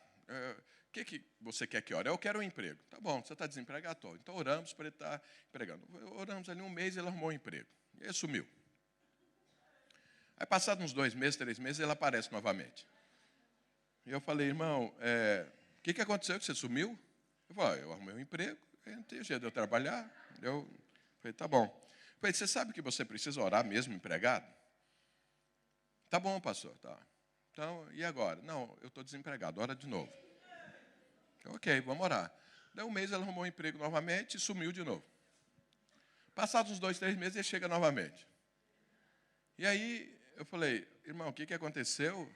O que você quer que ore? Eu quero um emprego. Tá bom, você está desempregado? Tô. Então oramos para ele estar empregando. Oramos ali 1 mês, ele arrumou um emprego. E ele sumiu. Aí, passados uns 2 meses, 3 meses, ele aparece novamente. E eu falei, irmão, o que aconteceu que você sumiu? Eu falei, eu arrumei um emprego, não tem jeito de eu trabalhar. Eu falei, tá bom. Eu falei, você sabe que você precisa orar mesmo empregado? Tá bom, pastor, tá. Então, e agora? Não, eu estou desempregado, ora de novo. Ok, vamos orar. Daí 1 mês ele arrumou um emprego novamente e sumiu de novo. Passados uns 2, 3 meses ele chega novamente. E aí eu falei, irmão, o que aconteceu?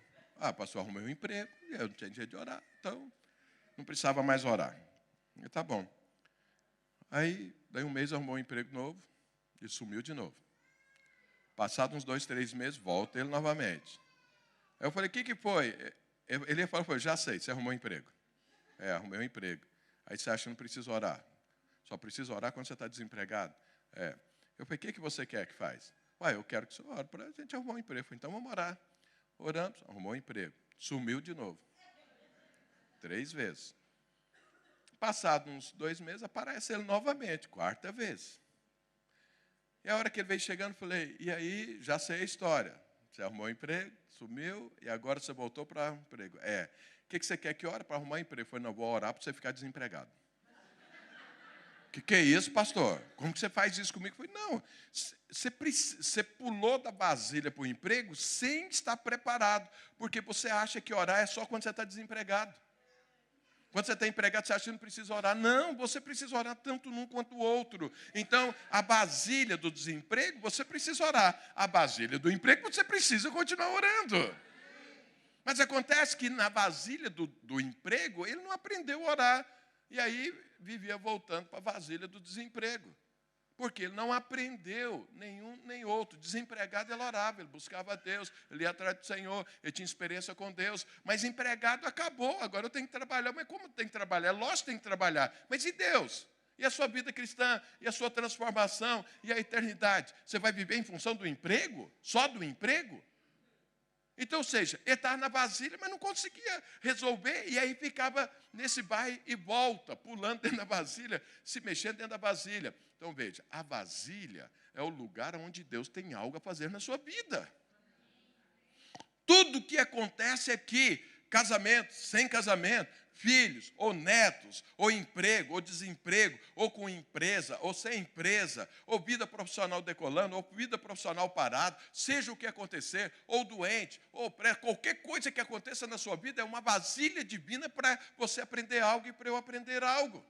Pastor, arrumei um emprego e eu não tinha jeito de orar, então não precisava mais orar. E tá bom. Aí, daí 1 mês arrumou um emprego novo e sumiu de novo. Passados uns 2, 3 meses, volta ele novamente. Aí eu falei, o que foi? Ele falou, já sei, você arrumou um emprego. Arrumei um emprego. Aí você acha que não precisa orar. Só precisa orar quando você está desempregado. Eu falei, o que você quer que faz? Eu quero que você ore para a gente arrumar um emprego. Eu falei, então vamos orar. Oramos, arrumou um emprego. Sumiu de novo. 3 vezes. Passados uns 2 meses, aparece ele novamente, 4ª vez. E a hora que ele veio chegando, eu falei, e aí, já sei a história. Você arrumou um emprego, sumiu, e agora você voltou para o emprego. O que você quer que ore para arrumar um emprego? Eu falei, não, vou orar para você ficar desempregado. Que é isso, pastor? Como que você faz isso comigo? Eu falei, não, você pulou da vasilha para o emprego sem estar preparado, porque você acha que orar é só quando você está desempregado. Quando você está empregado, você acha que não precisa orar. Não, você precisa orar tanto num quanto o outro. Então, a vasilha do desemprego, você precisa orar. A vasilha do emprego, você precisa continuar orando. Mas acontece que na vasilha do emprego, ele não aprendeu a orar. E aí, vivia voltando para a vasilha do desemprego. Porque ele não aprendeu nenhum nem outro. Desempregado, ele orava, ele buscava a Deus, ele ia atrás do Senhor, ele tinha experiência com Deus. Mas empregado acabou, agora eu tenho que trabalhar. Mas como tem que trabalhar? Lógico que tem que trabalhar. Mas e Deus? E a sua vida cristã? E a sua transformação? E a eternidade? Você vai viver em função do emprego? Só do emprego? Então, ou seja, ele estava na vasilha, mas não conseguia resolver, e aí ficava nesse vai e volta, pulando dentro da vasilha, se mexendo dentro da vasilha. Então, veja, a vasilha é o lugar onde Deus tem algo a fazer na sua vida. Tudo que acontece aqui, casamento, sem casamento, filhos, ou netos, ou emprego, ou desemprego, ou com empresa, ou sem empresa, ou vida profissional decolando, ou vida profissional parado, seja o que acontecer, ou doente, ou qualquer coisa que aconteça na sua vida é uma vasilha divina para você aprender algo e para eu aprender algo.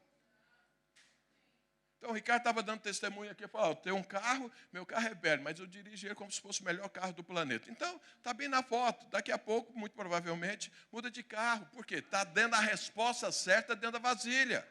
Então, o Ricardo estava dando testemunho aqui, falou, eu tenho um carro, meu carro é velho, mas eu dirijo ele como se fosse o melhor carro do planeta. Então, está bem na foto, daqui a pouco, muito provavelmente, muda de carro. Por quê? Está dando a resposta certa dentro da vasilha.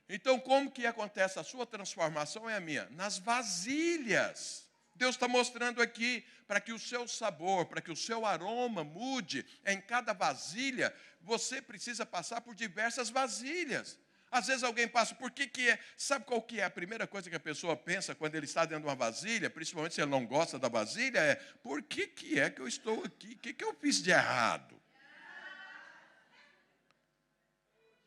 Então, como que acontece a sua transformação e a minha? Nas vasilhas. Deus está mostrando aqui, para que o seu sabor, para que o seu aroma mude em cada vasilha, você precisa passar por diversas vasilhas. Às vezes alguém passa, por que é? Sabe qual que é a primeira coisa que a pessoa pensa quando ele está dentro de uma vasilha, principalmente se ele não gosta da vasilha, é, por que é que eu estou aqui? O que eu fiz de errado?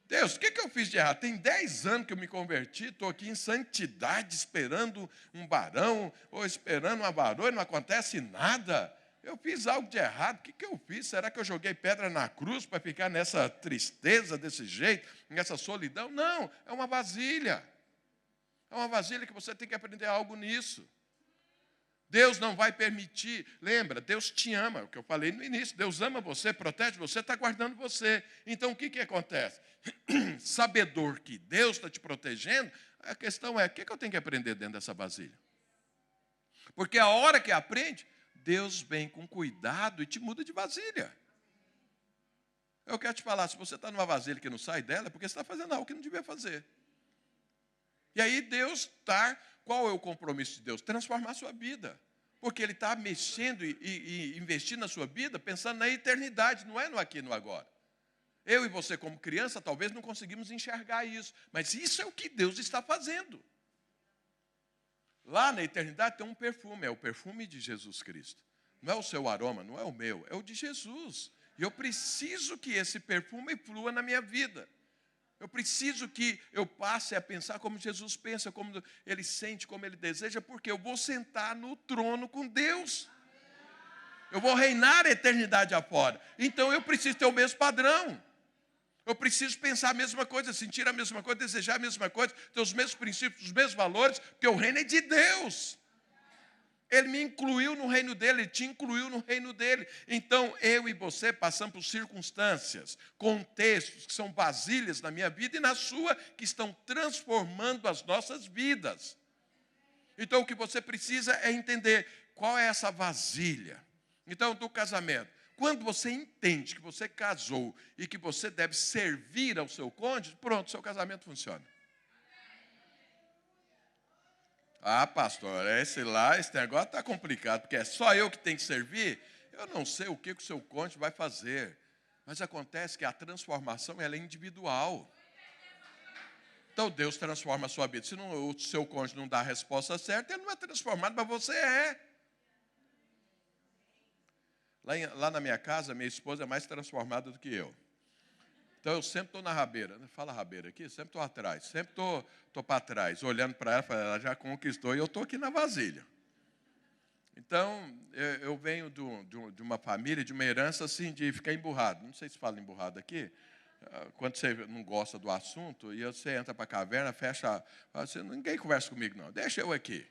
Deus, o que eu fiz de errado? Tem 10 anos que eu me converti, estou aqui em santidade, esperando um varão, ou esperando uma varoa, e não acontece nada. Eu fiz algo de errado, o que eu fiz? Será que eu joguei pedra na cruz para ficar nessa tristeza desse jeito, nessa solidão? Não, é uma vasilha. É uma vasilha que você tem que aprender algo nisso. Deus não vai permitir, lembra, Deus te ama, o que eu falei no início, Deus ama você, protege você, está guardando você. Então o que acontece? Sabedor que Deus está te protegendo, a questão é, o que eu tenho que aprender dentro dessa vasilha? Porque a hora que aprende, Deus vem com cuidado e te muda de vasilha. Eu quero te falar, se você está numa vasilha que não sai dela, é porque você está fazendo algo que não devia fazer. E aí Deus está, qual é o compromisso de Deus? Transformar a sua vida. Porque Ele está mexendo e investindo na sua vida, pensando na eternidade, não é no aqui e no agora. Eu e você, como criança, talvez não conseguimos enxergar isso, mas isso é o que Deus está fazendo. Lá na eternidade tem um perfume, é o perfume de Jesus Cristo. Não é o seu aroma, não é o meu, é o de Jesus. E eu preciso que esse perfume flua na minha vida. Eu preciso que eu passe a pensar como Jesus pensa, como Ele sente, como Ele deseja, porque eu vou sentar no trono com Deus. Eu vou reinar a eternidade afora. Então eu preciso ter o mesmo padrão. Eu preciso pensar a mesma coisa, sentir a mesma coisa, desejar a mesma coisa, ter os mesmos princípios, os mesmos valores, porque o reino é de Deus. Ele me incluiu no reino dele, Ele te incluiu no reino dele. Então, eu e você passamos por circunstâncias, contextos que são vasilhas na minha vida e na sua, que estão transformando as nossas vidas. Então, o que você precisa é entender qual é essa vasilha. Então, do casamento. Quando você entende que você casou e que você deve servir ao seu cônjuge, pronto, seu casamento funciona. Ah, pastor, esse negócio está complicado, porque é só eu que tenho que servir. Eu não sei o que o seu cônjuge vai fazer. Mas acontece que a transformação ela é individual. Então Deus transforma a sua vida. Se o seu cônjuge não dá a resposta certa, ele não é transformado, mas você é. Lá na minha casa, minha esposa é mais transformada do que eu. Então, eu sempre estou na rabeira. Fala rabeira aqui, sempre estou atrás. Sempre estou para trás, olhando para ela, ela já conquistou e eu estou aqui na vasilha. Então, eu venho de uma família, de uma herança assim, de ficar emburrado. Não sei se fala emburrado aqui. Quando você não gosta do assunto, e você entra para a caverna, fecha... Você, ninguém conversa comigo, não. Deixa eu aqui.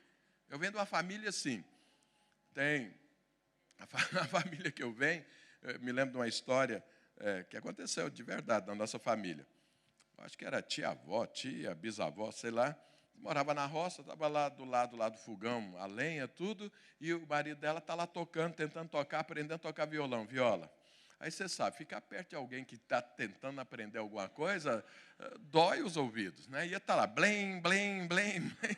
Eu venho de uma família assim. Tem... A família que eu venho, eu me lembro de uma história que aconteceu de verdade na nossa família. Acho que era tia-avó, tia, bisavó, sei lá. Morava na roça, estava lá do lado do fogão, a lenha, tudo, e o marido dela está lá tocando, tentando tocar, aprendendo a tocar viola. Aí você sabe, ficar perto de alguém que está tentando aprender alguma coisa, dói os ouvidos, né? Ia estar lá, blém, blém, blém, blém.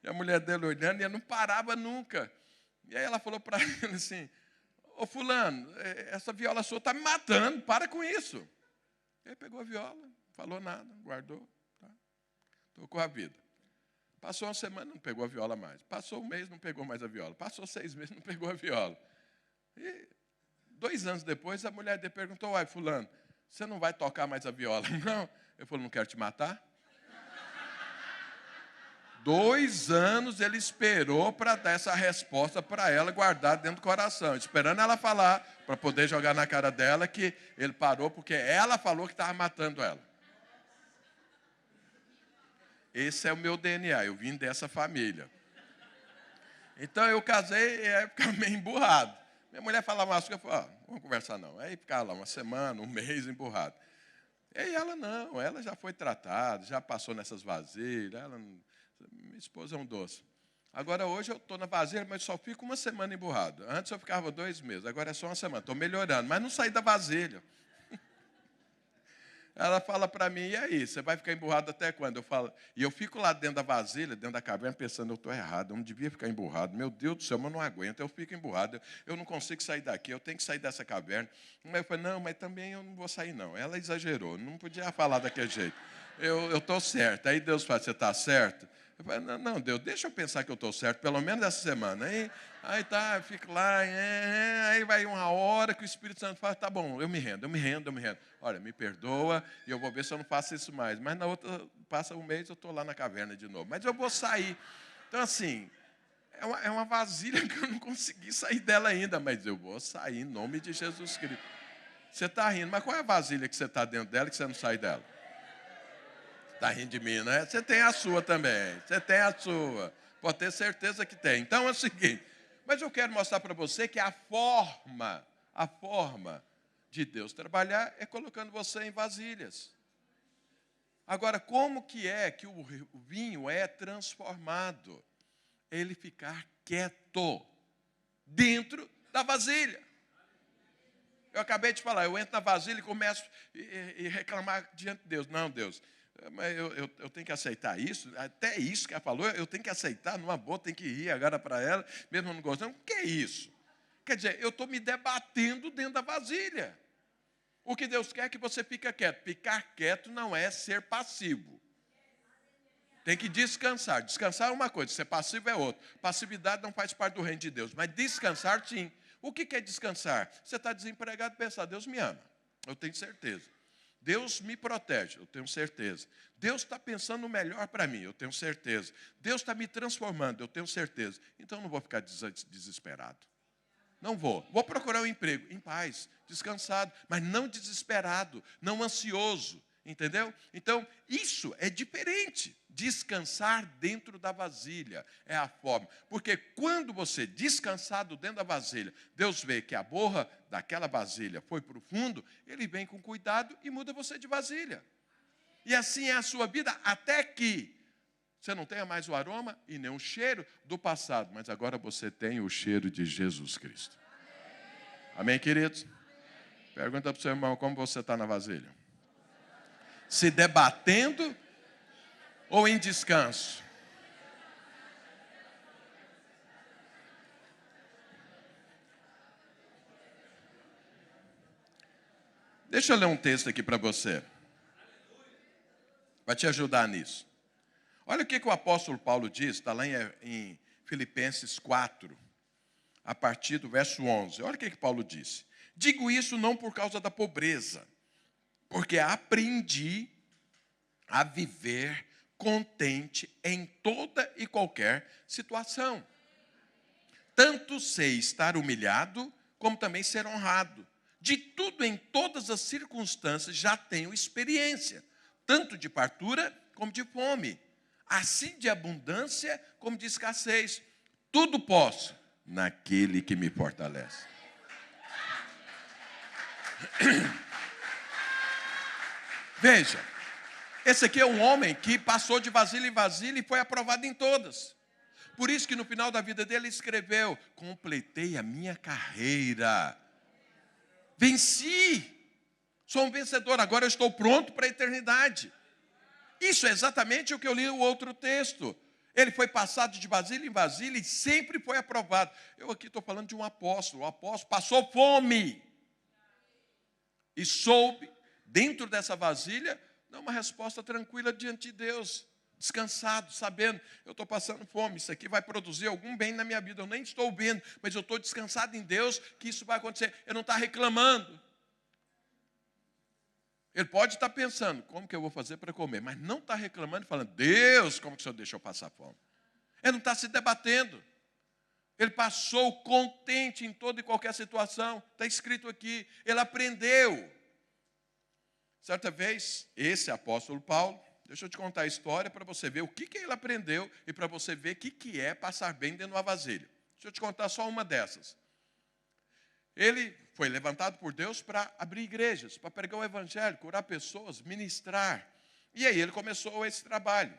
E a mulher dele olhando, e ela não parava nunca. E aí ela falou para ele assim, ô fulano, essa viola sua está me matando, para com isso. Ele pegou a viola, falou nada, guardou, tá? Tocou a vida. Passou uma semana, não pegou a viola mais. Passou um mês, não pegou mais a viola. Passou 6 meses, não pegou a viola. E 2 anos depois, a mulher dele perguntou, uai, fulano, você não vai tocar mais a viola? Não. Eu falei, não quero te matar. 2 anos ele esperou para dar essa resposta para ela, guardar dentro do coração, esperando ela falar, para poder jogar na cara dela que ele parou, porque ela falou que estava matando ela. Esse é o meu DNA, eu vim dessa família. Então eu casei e ficava meio emburrado. Minha mulher falava umas coisas, eu falava, vamos conversar não. Aí ficava lá uma semana, um mês emburrado. E ela não, ela já foi tratada, já passou nessas vasilhas, minha esposa é um doce. Agora, hoje eu estou na vasilha, mas só fico uma semana emburrado. Antes eu ficava 2 meses, agora é só uma semana. Estou melhorando, mas não saí da vasilha. Ela fala para mim, e aí, você vai ficar emburrado até quando? Eu falo, e eu fico lá dentro da vasilha, dentro da caverna, pensando, eu estou errado, eu não devia ficar emburrado. Meu Deus do céu, mas eu não aguento, eu fico emburrado, eu não consigo sair daqui, eu tenho que sair dessa caverna. Mas eu falei, não, mas também eu não vou sair, não. Ela exagerou, não podia falar daquele jeito. Eu estou certo. Aí Deus fala, você está certo? Eu falei, não, Deus, deixa eu pensar que eu estou certo, pelo menos essa semana. Aí tá, eu fico lá, aí vai uma hora que o Espírito Santo fala, tá bom, eu me rendo. Olha, me perdoa e eu vou ver se eu não faço isso mais. Mas na outra, passa um mês, eu estou lá na caverna de novo. Mas eu vou sair. Então, assim, é uma vasilha que eu não consegui sair dela ainda, mas eu vou sair em nome de Jesus Cristo. Você está rindo, mas qual é a vasilha que você está dentro dela que você não sai dela? Está rindo de mim, né? Você tem a sua também. Você tem a sua. Pode ter certeza que tem. Então é o seguinte, mas eu quero mostrar para você que a forma de Deus trabalhar é colocando você em vasilhas. Agora, como que é que o vinho é transformado? Ele ficar quieto dentro da vasilha. Eu acabei de falar, eu entro na vasilha e começo a reclamar diante de Deus. Não, Deus, mas eu tenho que aceitar isso, até isso que ela falou, eu tenho que aceitar, numa boa, tenho que rir agora para ela, mesmo não gostando. O que é isso? Quer dizer, eu estou me debatendo dentro da vasilha. O que Deus quer é que você fique quieto. Ficar quieto não é ser passivo. Tem que descansar. Descansar é uma coisa, ser passivo é outra. Passividade não faz parte do reino de Deus, mas descansar sim. O que é descansar? Você está desempregado e pensa, Deus me ama, eu tenho certeza. Deus me protege, eu tenho certeza. Deus está pensando no melhor para mim, eu tenho certeza. Deus está me transformando, eu tenho certeza. Então eu não vou ficar desesperado. Não vou. Vou procurar um emprego em paz, descansado, mas não desesperado, não ansioso. Entendeu? Então, isso é diferente. Descansar dentro da vasilha é a forma. Porque quando você descansado dentro da vasilha, Deus vê que a borra daquela vasilha foi para o fundo, Ele vem com cuidado e muda você de vasilha. E assim é a sua vida até que você não tenha mais o aroma e nem o cheiro do passado, mas agora você tem o cheiro de Jesus Cristo. Amém, queridos? Pergunta para o seu irmão, como você está na vasilha? Se debatendo ou em descanso? Deixa eu ler um texto aqui para você. Vai te ajudar nisso. Olha o que o apóstolo Paulo diz, está lá em Filipenses 4, a partir do verso 11. Olha o que Paulo disse. Digo isso não por causa da pobreza, porque aprendi a viver contente em toda e qualquer situação. Tanto sei estar humilhado, como também ser honrado. De tudo em todas as circunstâncias já tenho experiência, tanto de fartura como de fome, assim de abundância como de escassez. Tudo posso naquele que me fortalece. Veja, esse aqui é um homem que passou de vasilha em vasilha e foi aprovado em todas. Por isso que no final da vida dele ele escreveu: completei a minha carreira, venci, sou um vencedor, agora eu estou pronto para a eternidade. Isso é exatamente o que eu li no outro texto. Ele foi passado de vasilha em vasilha e sempre foi aprovado. Eu aqui estou falando de um apóstolo. O apóstolo passou fome e soube, dentro dessa vasilha, dar uma resposta tranquila diante de Deus, descansado, sabendo: eu estou passando fome, isso aqui vai produzir algum bem na minha vida, eu nem estou vendo, mas eu estou descansado em Deus que isso vai acontecer. Eu não estou reclamando. Ele pode estar pensando: como que eu vou fazer para comer? Mas não está reclamando e falando: Deus, como que o Senhor deixou passar fome? Ele não está se debatendo. Ele passou contente em toda e qualquer situação. Está escrito aqui. Ele aprendeu. Certa vez, esse apóstolo Paulo, deixa eu te contar a história para você ver o que ele aprendeu e para você ver o que é passar bem dentro de uma vasilha. Deixa eu te contar só uma dessas. Ele foi levantado por Deus para abrir igrejas, para pregar o evangelho, curar pessoas, ministrar. E aí ele começou esse trabalho.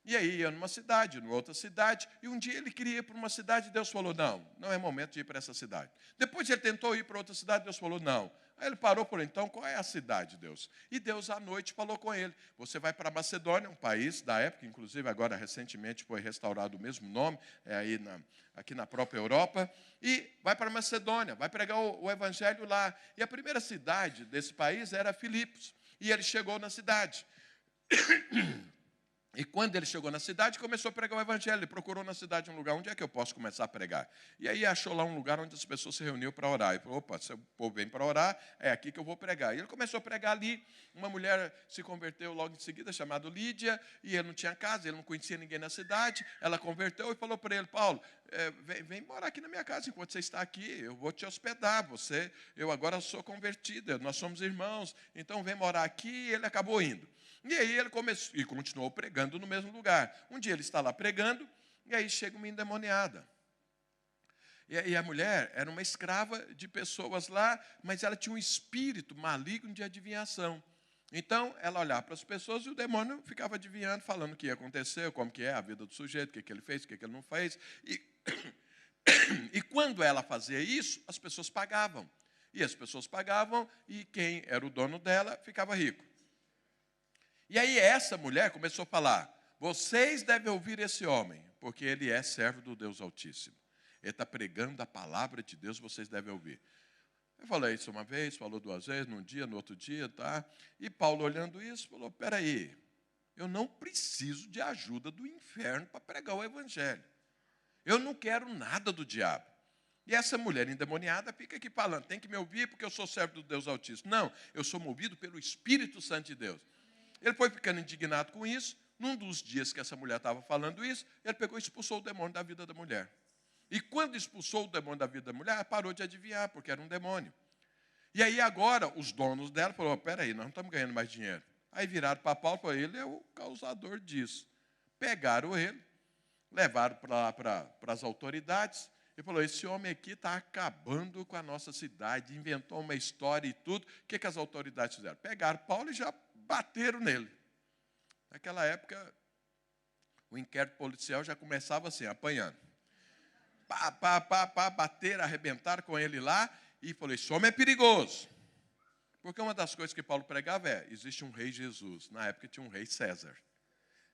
E aí ia numa cidade, numa outra cidade, e um dia ele queria ir para uma cidade, e Deus falou: não é momento de ir para essa cidade. Depois ele tentou ir para outra cidade, Deus falou: não. Aí ele parou por então: qual é a cidade, Deus? E Deus à noite falou com ele: você vai para Macedônia, um país da época, inclusive agora recentemente foi restaurado o mesmo nome, aqui na própria Europa, e vai para Macedônia, vai pregar o evangelho lá. E a primeira cidade desse país era Filipos, e ele chegou na cidade. E quando ele chegou na cidade, começou a pregar o evangelho. Ele procurou na cidade um lugar: onde é que eu posso começar a pregar? E aí achou lá um lugar onde as pessoas se reuniam para orar. E falou: opa, se o povo vem para orar, é aqui que eu vou pregar. E ele começou a pregar ali. Uma mulher se converteu logo em seguida, chamada Lídia, e ele não tinha casa, ele não conhecia ninguém na cidade. Ela converteu e falou para ele: Paulo, vem morar aqui na minha casa enquanto você está aqui, eu vou te hospedar. Eu agora sou convertida, nós somos irmãos, então vem morar aqui. E ele acabou indo. E aí ele começou e continuou pregando no mesmo lugar. Um dia ele está lá pregando, e aí chega uma endemoniada. E a mulher era uma escrava de pessoas lá, mas ela tinha um espírito maligno de adivinhação. Então, ela olhava para as pessoas e o demônio ficava adivinhando, falando o que ia acontecer, como que é a vida do sujeito, o que ele fez, o que ele não fez. E quando ela fazia isso, as pessoas pagavam. E as pessoas pagavam, e quem era o dono dela ficava rico. E aí essa mulher começou a falar: vocês devem ouvir esse homem, porque ele é servo do Deus Altíssimo. Ele está pregando a palavra de Deus, vocês devem ouvir. Eu falei isso uma vez, falou duas vezes, num dia, no outro dia, tá? E Paulo, olhando isso, falou: peraí, eu não preciso de ajuda do inferno para pregar o evangelho. Eu não quero nada do diabo. E essa mulher endemoniada fica aqui falando: tem que me ouvir porque eu sou servo do Deus Altíssimo. Não, eu sou movido pelo Espírito Santo de Deus. Ele foi ficando indignado com isso. Num dos dias que essa mulher estava falando isso, ele pegou e expulsou o demônio da vida da mulher. E quando expulsou o demônio da vida da mulher, ela parou de adivinhar, porque era um demônio. E aí agora, os donos dela falaram: peraí, nós não estamos ganhando mais dinheiro. Aí viraram para Paulo e falaram: ele é o causador disso. Pegaram ele, levaram para as autoridades, e falou: esse homem aqui está acabando com a nossa cidade, inventou uma história e tudo. O que as autoridades fizeram? Pegaram Paulo e já bateram nele. Naquela época, o inquérito policial já começava assim, apanhando. Bateram, arrebentaram com ele lá, e falou: esse homem é perigoso. Porque uma das coisas que Paulo pregava existe um rei Jesus. Na época tinha um rei César.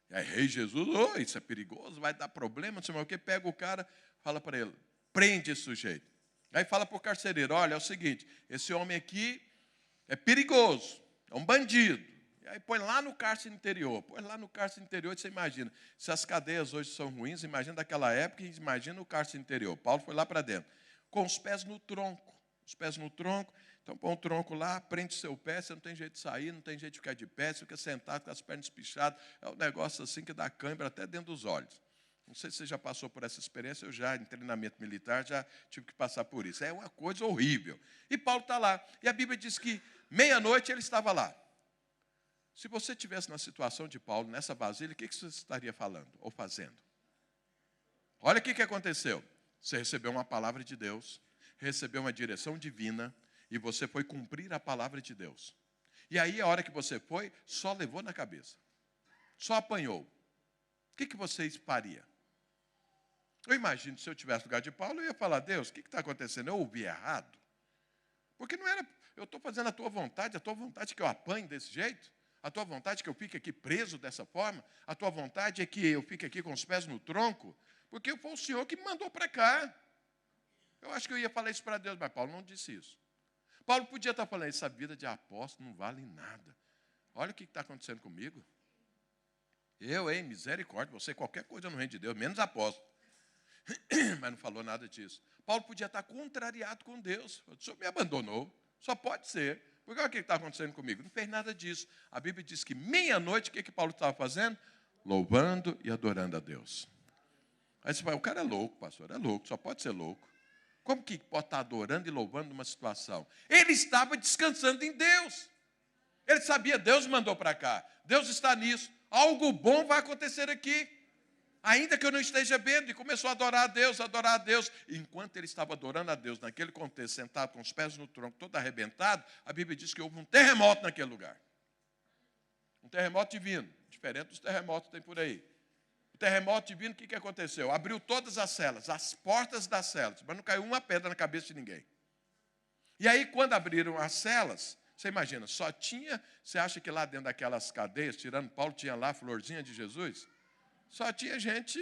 E aí, rei Jesus: isso é perigoso, vai dar problema, não sei mais o que. Pega o cara, fala para ele: prende esse sujeito. Aí fala para o carcereiro: olha, é o seguinte, esse homem aqui é perigoso, é um bandido. E aí põe lá no cárcere interior. Você imagina, se as cadeias hoje são ruins, imagina daquela época, imagina o cárcere interior. Paulo foi lá para dentro, com os pés no tronco. Então põe um tronco lá, prende seu pé, você não tem jeito de sair, não tem jeito de ficar de pé, você fica sentado com as pernas espichadas. É um negócio assim que dá cãibra até dentro dos olhos. Não sei se você já passou por essa experiência, eu já, em treinamento militar, já tive que passar por isso. É uma coisa horrível. E Paulo está lá. E a Bíblia diz que meia-noite ele estava lá. Se você estivesse na situação de Paulo, nessa vasilha, o que você estaria falando ou fazendo? Olha o que aconteceu. Você recebeu uma palavra de Deus, recebeu uma direção divina, E você foi cumprir a palavra de Deus. E aí, a hora que você foi, só levou na cabeça. Só apanhou. O que você faria? Eu imagino, se eu tivesse no lugar de Paulo, eu ia falar, Deus, o que está acontecendo? Eu ouvi errado? Porque não era, eu estou fazendo a tua vontade que eu apanhe desse jeito? A tua vontade é que eu fique aqui preso dessa forma? A tua vontade é que eu fique aqui com os pés no tronco? Porque foi o Senhor que me mandou para cá. Eu acho que eu ia falar isso para Deus, mas Paulo não disse isso. Paulo podia estar falando, essa vida de apóstolo não vale nada. Olha o que está acontecendo comigo. Eu, misericórdia, você qualquer coisa no reino de Deus, menos apóstolo. Mas não falou nada disso. Paulo podia estar contrariado com Deus. O Senhor me abandonou. Só pode ser. Porque olha o que está acontecendo comigo. Não fez nada disso. A Bíblia diz que meia-noite, o que Paulo estava fazendo? Louvando e adorando a Deus. Aí você fala, o cara é louco, pastor. É louco, só pode ser louco. Como que pode estar adorando e louvando numa situação? Ele estava descansando em Deus. Ele sabia, Deus mandou para cá. Deus está nisso. Algo bom vai acontecer aqui. Ainda que eu não esteja vendo. E começou a adorar a Deus, adorar a Deus. E enquanto ele estava adorando a Deus, naquele contexto, sentado com os pés no tronco, todo arrebentado, a Bíblia diz que houve um terremoto naquele lugar. Um terremoto divino. Diferente dos terremotos que tem por aí. O terremoto divino, o que aconteceu? Abriu todas as celas, as portas das celas, mas não caiu uma pedra na cabeça de ninguém. E aí, quando abriram as celas, você imagina, só tinha, você acha que lá dentro daquelas cadeias, tirando Paulo, tinha lá a florzinha de Jesus? Só tinha gente,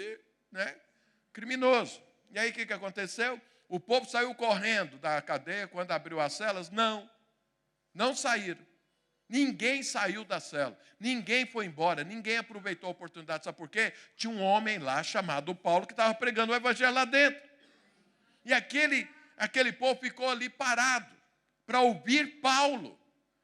criminoso. E aí, o que aconteceu? O povo saiu correndo da cadeia quando abriu as celas? Não saíram. Ninguém saiu da cela, ninguém foi embora, ninguém aproveitou a oportunidade. Sabe por quê? Tinha um homem lá chamado Paulo que estava pregando o evangelho lá dentro. E aquele povo ficou ali parado para ouvir Paulo.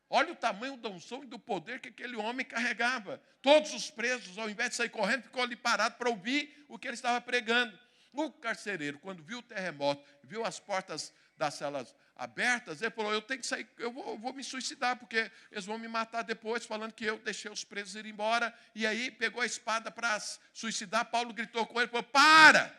Olha o tamanho da unção e do poder que aquele homem carregava. Todos os presos, ao invés de sair correndo, ficou ali parado para ouvir o que ele estava pregando. O carcereiro, quando viu o terremoto, viu as portas das celas abertas, ele falou, eu tenho que sair, eu vou me suicidar, porque eles vão me matar depois, falando que eu deixei os presos ir embora. E aí pegou a espada para suicidar. Paulo gritou com ele, falou, para!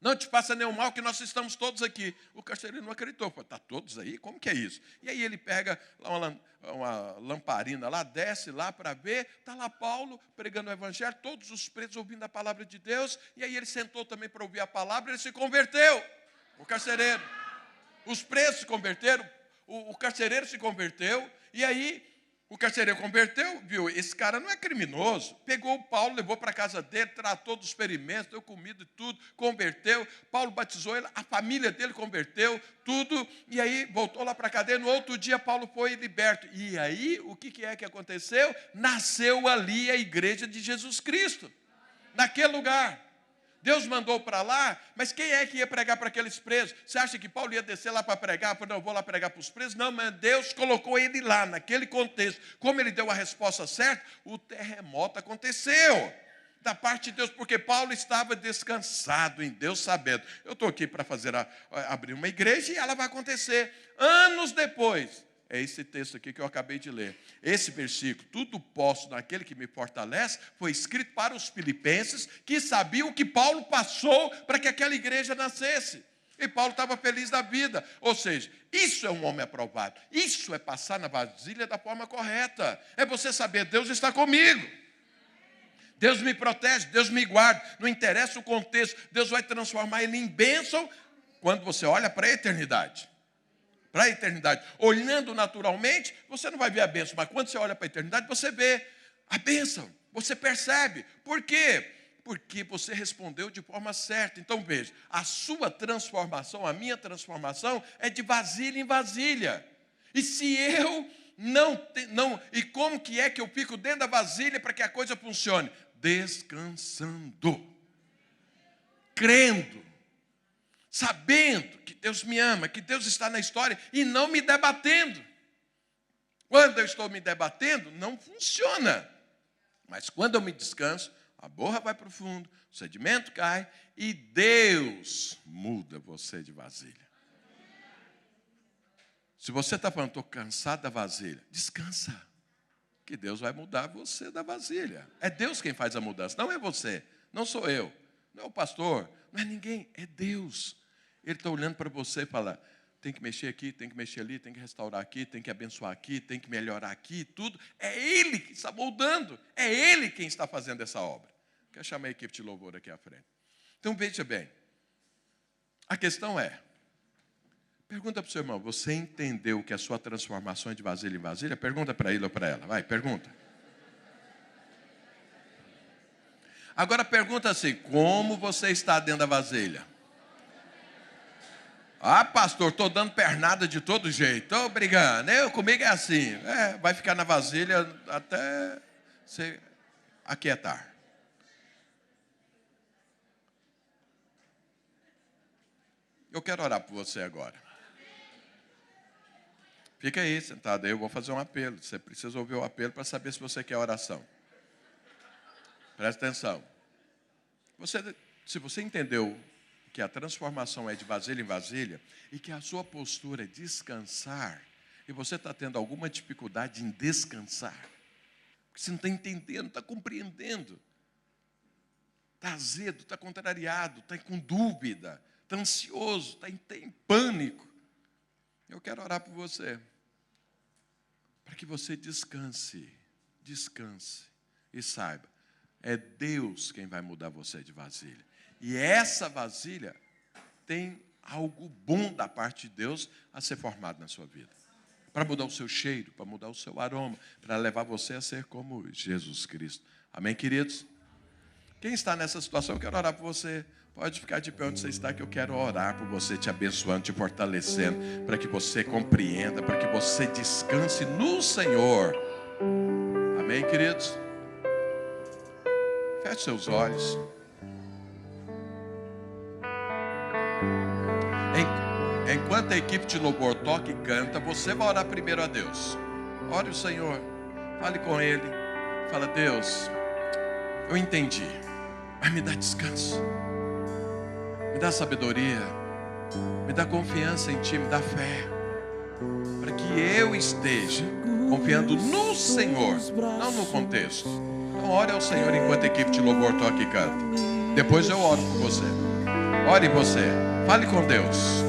Não te faça nenhum mal, que nós estamos todos aqui. O carcereiro não acreditou, falou, está todos aí? Como que é isso? E aí ele pega uma lamparina lá, desce lá para ver, está lá Paulo pregando o evangelho, todos os presos ouvindo a palavra de Deus, e aí ele sentou também para ouvir a palavra, ele se converteu, o carcereiro. Os presos se converteram, o carcereiro se converteu, e aí o carcereiro converteu, viu, esse cara não é criminoso, pegou o Paulo, levou para a casa dele, tratou dos experimentos, deu comida e tudo, converteu, Paulo batizou ele, a família dele converteu, tudo, e aí voltou lá para a cadeia, no outro dia Paulo foi liberto. E aí, o que é que aconteceu? Nasceu ali a igreja de Jesus Cristo, naquele lugar. Deus mandou para lá, mas quem é que ia pregar para aqueles presos? Você acha que Paulo ia descer lá para pregar? Falou, não, eu vou lá pregar para os presos. Não, mas Deus colocou ele lá, naquele contexto. Como ele deu a resposta certa, o terremoto aconteceu. Da parte de Deus, porque Paulo estava descansado em Deus, sabendo. Eu estou aqui para abrir uma igreja e ela vai acontecer. Anos depois, é esse texto aqui que eu acabei de ler. Esse versículo, tudo posso naquele que me fortalece, foi escrito para os filipenses que sabiam que Paulo passou para que aquela igreja nascesse. E Paulo estava feliz da vida. Ou seja, isso é um homem aprovado. Isso é passar na vasilha da forma correta. É você saber, Deus está comigo. Deus me protege, Deus me guarda. Não interessa o contexto, Deus vai transformar ele em bênção quando você olha para a eternidade. Para a eternidade. Olhando naturalmente, você não vai ver a bênção, mas quando você olha para a eternidade, você vê a bênção, você percebe. Por quê? Porque você respondeu de forma certa. Então veja, a sua transformação, a minha transformação é de vasilha em vasilha. E se eu e como que é que eu fico dentro da vasilha para que a coisa funcione? Descansando, crendo, sabendo que Deus me ama, que Deus está na história e não me debatendo. Quando eu estou me debatendo, não funciona. Mas quando eu me descanso, a borra vai para o fundo, o sedimento cai e Deus muda você de vasilha. Se você está falando, estou cansado da vasilha, descansa, que Deus vai mudar você da vasilha. É Deus quem faz a mudança, não é você, não sou eu, não é o pastor, não é ninguém, é Deus. Ele está olhando para você e fala, tem que mexer aqui, tem que mexer ali, tem que restaurar aqui, tem que abençoar aqui, tem que melhorar aqui, tudo. É Ele que está moldando, é Ele quem está fazendo essa obra. Quero chamar a equipe de louvor aqui à frente. Então veja bem, a questão é, pergunta para o seu irmão, você entendeu que a sua transformação é de vasilha em vasilha? Pergunta para ele ou para ela, vai, pergunta. Agora pergunta assim, como você está dentro da vasilha? Ah, pastor, estou dando pernada de todo jeito, estou brigando, comigo é assim. Vai ficar na vasilha até você aquietar. Eu quero orar por você agora. Fica aí sentado, aí eu vou fazer um apelo. Você precisa ouvir o apelo para saber se você quer oração. Presta atenção. Se você entendeu que a transformação é de vasilha em vasilha e que a sua postura é descansar, e você está tendo alguma dificuldade em descansar, porque você não está entendendo, não está compreendendo, está azedo, está contrariado, está com dúvida, está ansioso, está em pânico, eu quero orar por você, para que você descanse e saiba, é Deus quem vai mudar você de vasilha. E essa vasilha tem algo bom da parte de Deus a ser formado na sua vida. Para mudar o seu cheiro, para mudar o seu aroma, para levar você a ser como Jesus Cristo. Amém, queridos? Quem está nessa situação, eu quero orar por você. Pode ficar de pé onde você está, que eu quero orar por você, te abençoando, te fortalecendo, para que você compreenda, para que você descanse no Senhor. Amém, queridos? Feche seus olhos. Enquanto a equipe de louvor toca e canta, você vai orar primeiro a Deus. Ore o Senhor, fale com Ele. Fala, Deus, eu entendi, mas me dá descanso, me dá sabedoria, me dá confiança em Ti, me dá fé, para que eu esteja confiando no Senhor, não no contexto. Então ore ao Senhor enquanto a equipe de louvor toca e canta. Depois eu oro por você. Ore você, fale com Deus.